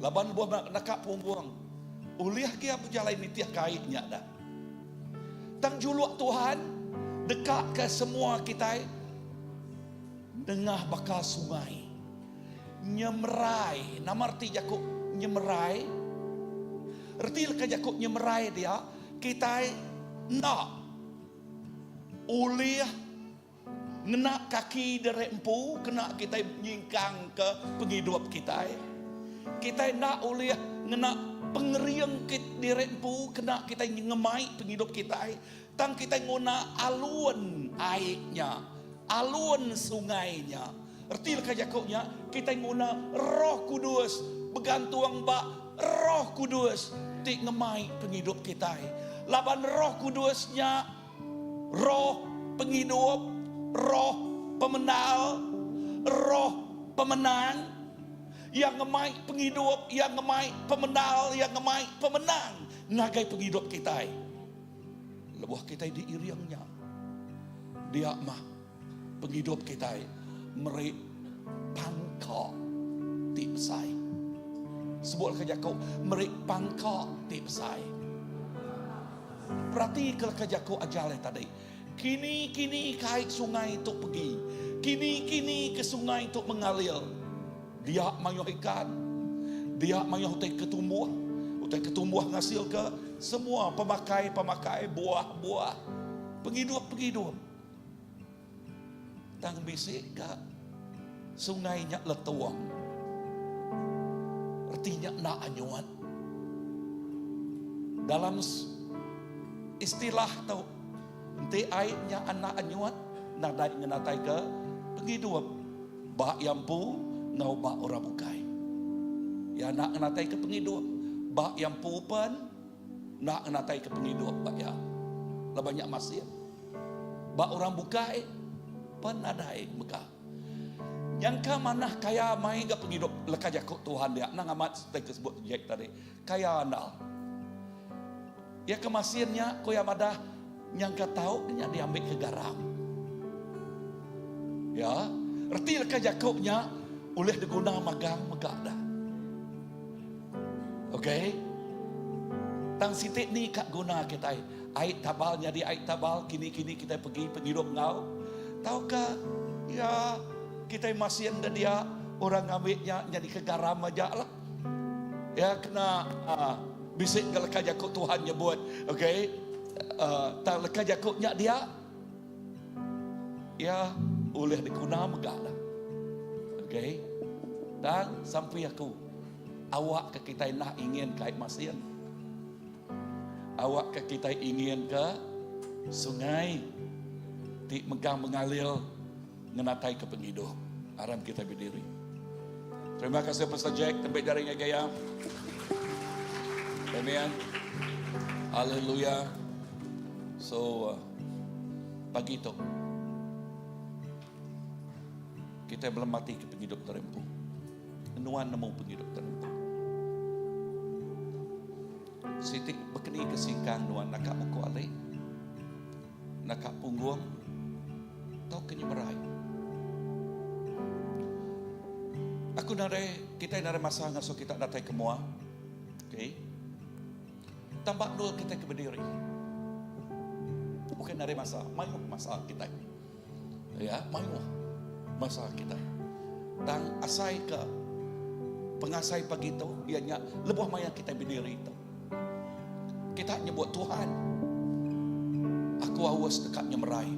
Speaker 3: Laban buah nakak punggung. Uliah kia berjalan ni tiap kaitnya dah. Tang juluk Tuhan dekat ke semua kita. Dengah bakal sungai. Nyemerai. Nama arti Jakub nyemerai. Arti leka Jakub nyemerai dia. Kita nak uliah ngena kaki derek empu, kena kita nyingkang ke penghidup kita. Kita nak uliah ngena pengeriang derek empu, kena kita ngemai penghidup kita. Tang kita nguna alun airnya, alun sungainya. Erti leka Jakobnya, kita nguna Roh Kudus, bergantung bak Roh Kudus tik ngemai penghidup kita. Laban Roh Kudusnya, Roh penghidup, Roh pemenal, Roh pemenang, yang ngemai penghidup, yang ngemai pemenal, yang ngemai pemenang, ngagai penghidup kita. Lebuh kita diiriangnya. Dia mah penghidup kita meri pangkok ti pesai. Sebut ke Jakub meri pangkok ti pesai. Berarti kalau ke Jakub ajaleh tadi. Kini kait sungai itu pergi. Kini ke sungai itu mengalir. Dia mayuh ikan. Dia mayuh utai ketumbuh. Utai ketumbuh ngasil ke semua pemakai buah-buah. Penghidup. Tang bisik ke sungainya letuang. Artinya nak anyuan. Dalam istilah tau nanti airnya anak anyuan nadai ngenatai ke penghidup bak yampu ngau bak orang bukai ya nak ngenatai ke penghidup bak yampu pen nak ngenatai ke penghidup bak ya lah banyak masih bak orang bukai pen nadai mekah yang ke mana kaya mai ke penghidup leka Jakub Tuhan dia nang amat sebut Jack tadi kaya andal ya kemasiannya ko yang ada yang kau tahu dia diambil ke garam. Ya, erti leka Jakobnya oleh diguna magang megah dah. Okey. Tang sitik ni kak guna kita. Air tabal jadi air tabal kini kita pergi penghidup ngau. Tahukah ya kita masih ada dia orang ambilnya jadi ke garam aja lah. Ya kena bisik ke leka Jakub Tuhan nyebut. Okey. Tak leka Jakobnya dia ya oleh diguna megah dah. Okey. Dan sampai aku awak ke kita nak ingin kait masien. Awak ke kita ingin ke sungai ti megang mengalir ngenatai ke penghidup. Aram kita berdiri. Terima kasih Pastor Jack tembik jaringnya gaya. Amen. Haleluya. So pagi itu kita belum mati ke penghidup terempuh. Nuan nemu penghidup terempuh. Sitik berkeni ke singkang nuan nakak muku alih. Nakak punggung. Tau kini merai. Aku kita nare masa ngaso kita datai ke mua. Okay. Tambah dulu kita ke berdiri. Bukan dari masa, mayuh masa kita. Ya, mayuh masa kita. Dan asai ke pengasai pagi itu, ianya lebuh maya kita berdiri itu. Kita nyebut Tuhan. Aku awas dekatnya merai.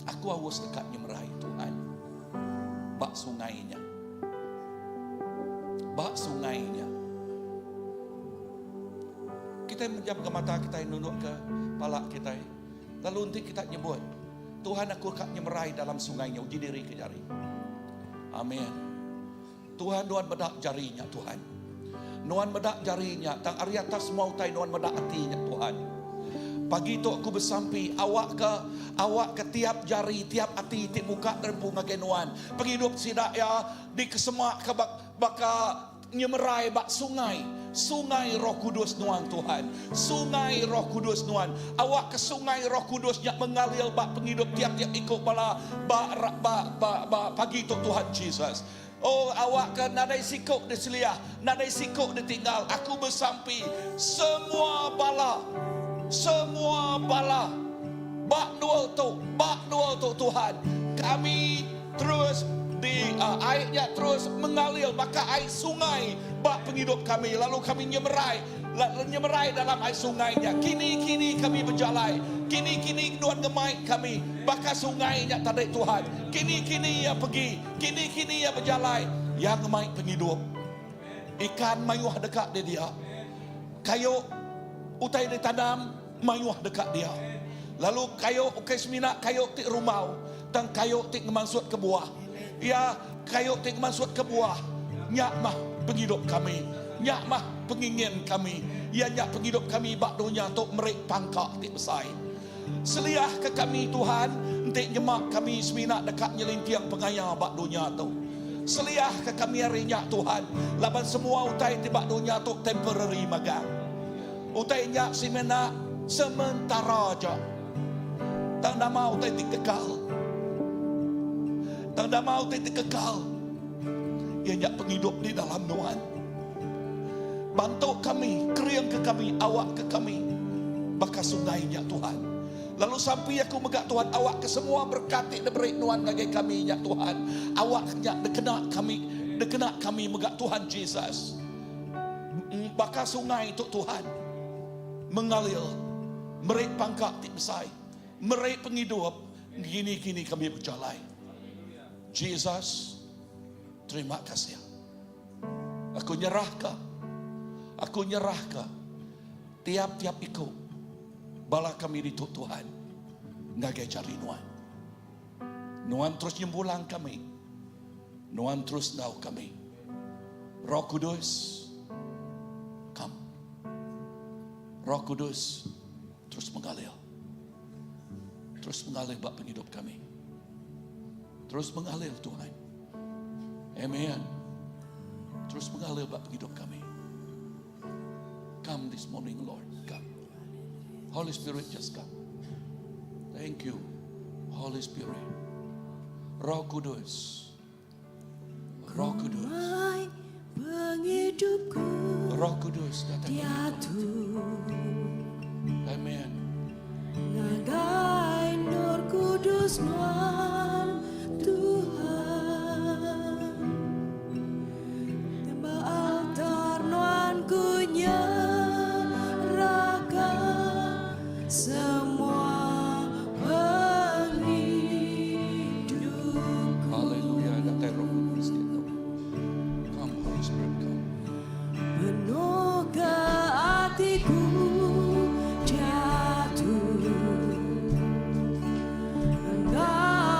Speaker 3: Aku awas dekatnya merai Tuhan. Bak sungainya. Bak sungainya. Kita menjam ke mata kita, nunduk ke palak kita. Lalu nanti kita nyebut, Tuhan aku akan nyemerai dalam sungainya, uji diri ke jari. Amin. Tuhan bedak jarinya Tuhan. Nuan bedak jarinya, tang ari atas mau tai nuan bedak hatinya Tuhan. Pagi itu aku bersampi awak ke tiap jari, tiap hati, tiap muka terempu ngake nuan. Penghidup sidak ya di kesemak ke baka nyemerai bak sungai. Sungai Roh Kudus nuan Tuhan. Sungai Roh Kudus nuan. Awak ke sungai Roh Kudus yang mengalir bak penghidup tiap-tiap ikut bala pagi tu Tuhan Jesus. Oh, awak ke nadai sikuk di seliah, nadai sikuk ditinggal. Aku bersampi semua bala bak dua tu Tuhan. Kami terus di airnya terus mengalir, maka air sungai bak penghidup kami. Lalu kami nyemerai dalam air sungainya. Kini kami berjalan. Kini Tuhan ngemai kami. Baka sungainya tadai Tuhan. Kini ya pergi. Kini ya berjalan. Yang ngemai penghidup. Ikan mayuh dekat dia. Kayu utai ditanam mayuh dekat dia. Lalu kayu ukai semina, kayu tik rumau. Dan kayu tik ngemansut ke buah. Ya, kayu tik masuk ke buah. Nyak mah penghidup kami. Nyak mah pengingin kami. Ya nyak penghidup kami bak dunia tok merik pangkak tik besai. Seliah ke kami Tuhan, entik nyemak kami semina dekat nyelintiang pengaya bak dunia tu. Seliah ke kami hari nyak Tuhan, laban semua utai tibak dunia tok temporary magang. Utai nyak semina sementara aja. Tak nama utai tik kekal. Tanda mau titik kekal. Ia nyak penghidup di dalam Tuhan. Bantu kami, keriang ke kami, awak ke kami. Baka sungainya Tuhan. Lalu sampai aku megak Tuhan, awak ke semua berkati diberi Tuhan ngagai kami nyak Tuhan. Awak nyak dekena kami megak Tuhan Jesus. Baka sungai itu Tuhan mengalir, merik pangkak tik besai, merik penghidup. Kini kami berjalan. Jesus, terima kasih. Aku nyerahkan tiap-tiap ikut bala kami di Tuhan. Ngagai cari Nuan terus nyembulang kami. Nuan terus nau kami. Roh Kudus, come. Roh Kudus terus mengalir. Terus mengalir bak penghidup kami. Terus mengalir Tuhan. Amen. Terus mengalir bak hidup kami. Come this morning Lord. Come. Holy Spirit just come. Thank you. Holy Spirit. Roh Kudus. Roh Kudus.
Speaker 2: Penghidupku
Speaker 3: Roh Kudus datang.
Speaker 2: jatuh.
Speaker 3: Amen.
Speaker 2: Ngagai Nur Kudus Nuan Tuhan. Tembak altar Nuan ku nyerahkan semua penghidupku.
Speaker 3: Haleluya. Datang Roh Kudus itu. Come Holy Spirit come.
Speaker 2: Penuh ke hatiku jatuh. Engkau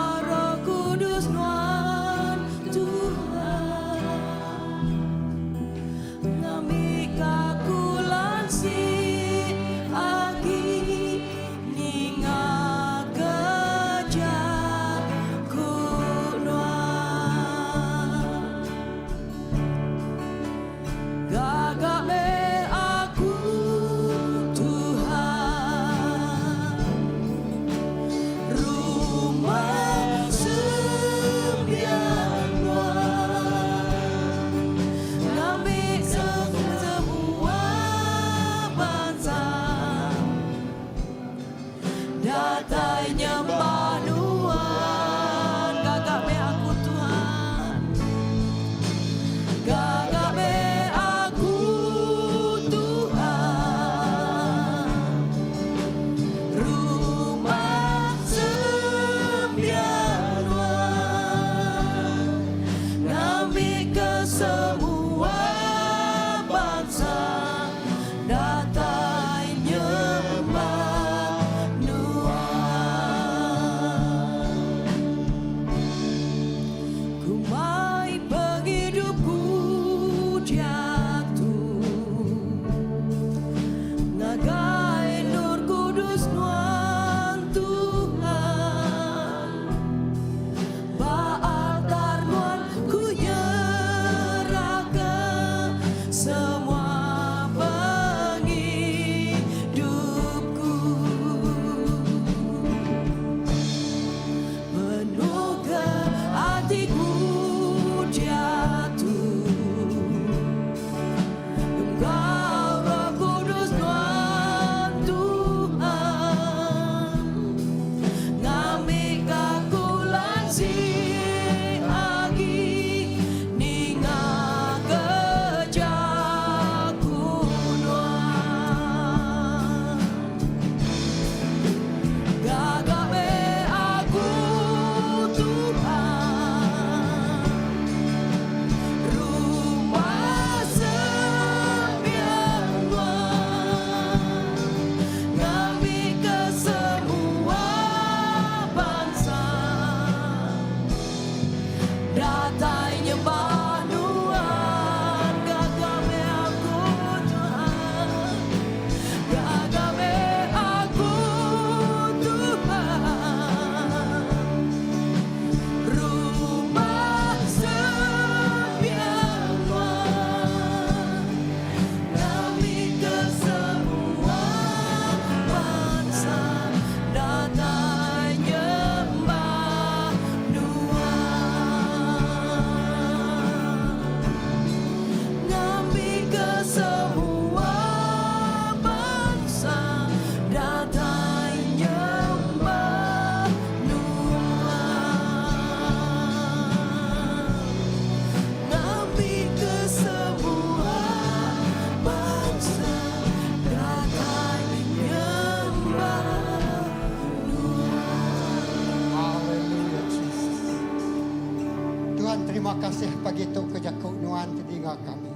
Speaker 5: terima kasih pagi itu kerja Nuan telinga kami.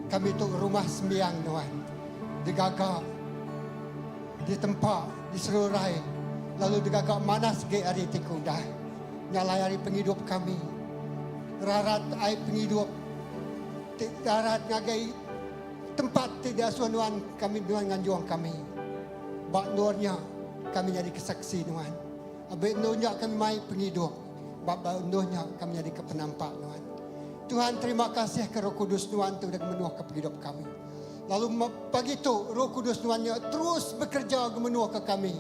Speaker 5: Kami itu rumah sembiang Nuan. Digagak, di tempat, di selurai. Lalu digagak manas ke hari tikudah. Nyalai hari penghidup kami. Rarat air penghidup. Rarat ngagai tempat tidak suanuan kami dengan nganjuang kami. Bak nurnya kami jadi kesaksi Nuan. Abik nurnya kami mai penghidup. Bak nurnya kami jadi kepenampak Nuan. Tuhan terima kasih ke Roh Kudus Nuan tu dah menuah ke penghidup kami. Lalu pagi itu Roh Kudus Nuannya terus bekerja menuah ke kami.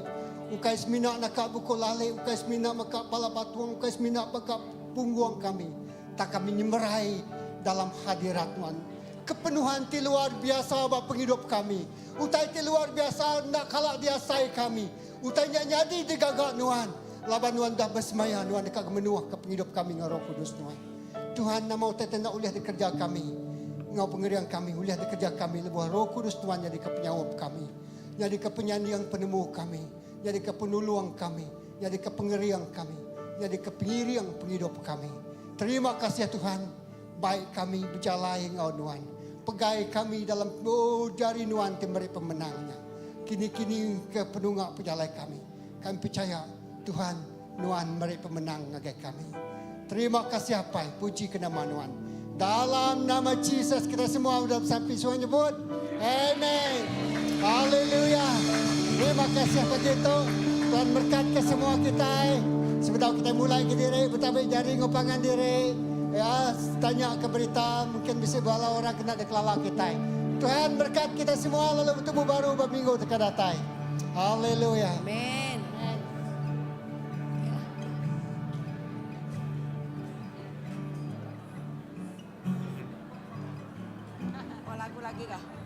Speaker 5: Ukai semina nak buku lale, ukai semina maka pala batuang, ukai semina maka pungguang kami. Tak kami nyemerai dalam hadirat Tuhan. Kepenuhan ti luar biasa bak penghidup kami. Utai ti luar biasa nak kalak diasai kami. Utai nyadi digagak Tuhan. Laban Tuhan dah bersemaya Tuhan dekat menuah ke penghidup kami dengan Roh Kudus Tuhan. Tuhan nama utai nak uliah dikerja kami. Ngau pengerian kami, uliah dikerja kami. Lebuh Roh Kudus Tuhan jadi ke penyawab kami. Jadi ke penyandang penemu kami. Jadi ke penuluang kami. Jadi ke pengerian kami. Jadi ke pengiriang penghidup kami. Terima kasih Tuhan. Baik kami berjalan engkau Tuhan. Pegai kami dalam jari Tuhan memberi pemenangnya. Kini-kini ke penunggak pejalan kami. Kami percaya Tuhan Tuhan memberi pemenang bagi kami. Terima kasih apa? Puji ke nama Tuhan. Dalam nama Yesus kita semua sudah sampai semua nyebut. Amen. Haleluya. Terima kasih begitu. Tuhan berkat ke semua kita. Sebentar kita mulai ke diri. Betapa jari ngopangan diri. Ya, tanya ke berita. Mungkin bisa bala orang kena deklarasi kita. Tuhan berkat kita semua. Lalu bertemu baru berminggu dekat datang. Haleluya.
Speaker 2: Amin. Oh, lagu lagi kah?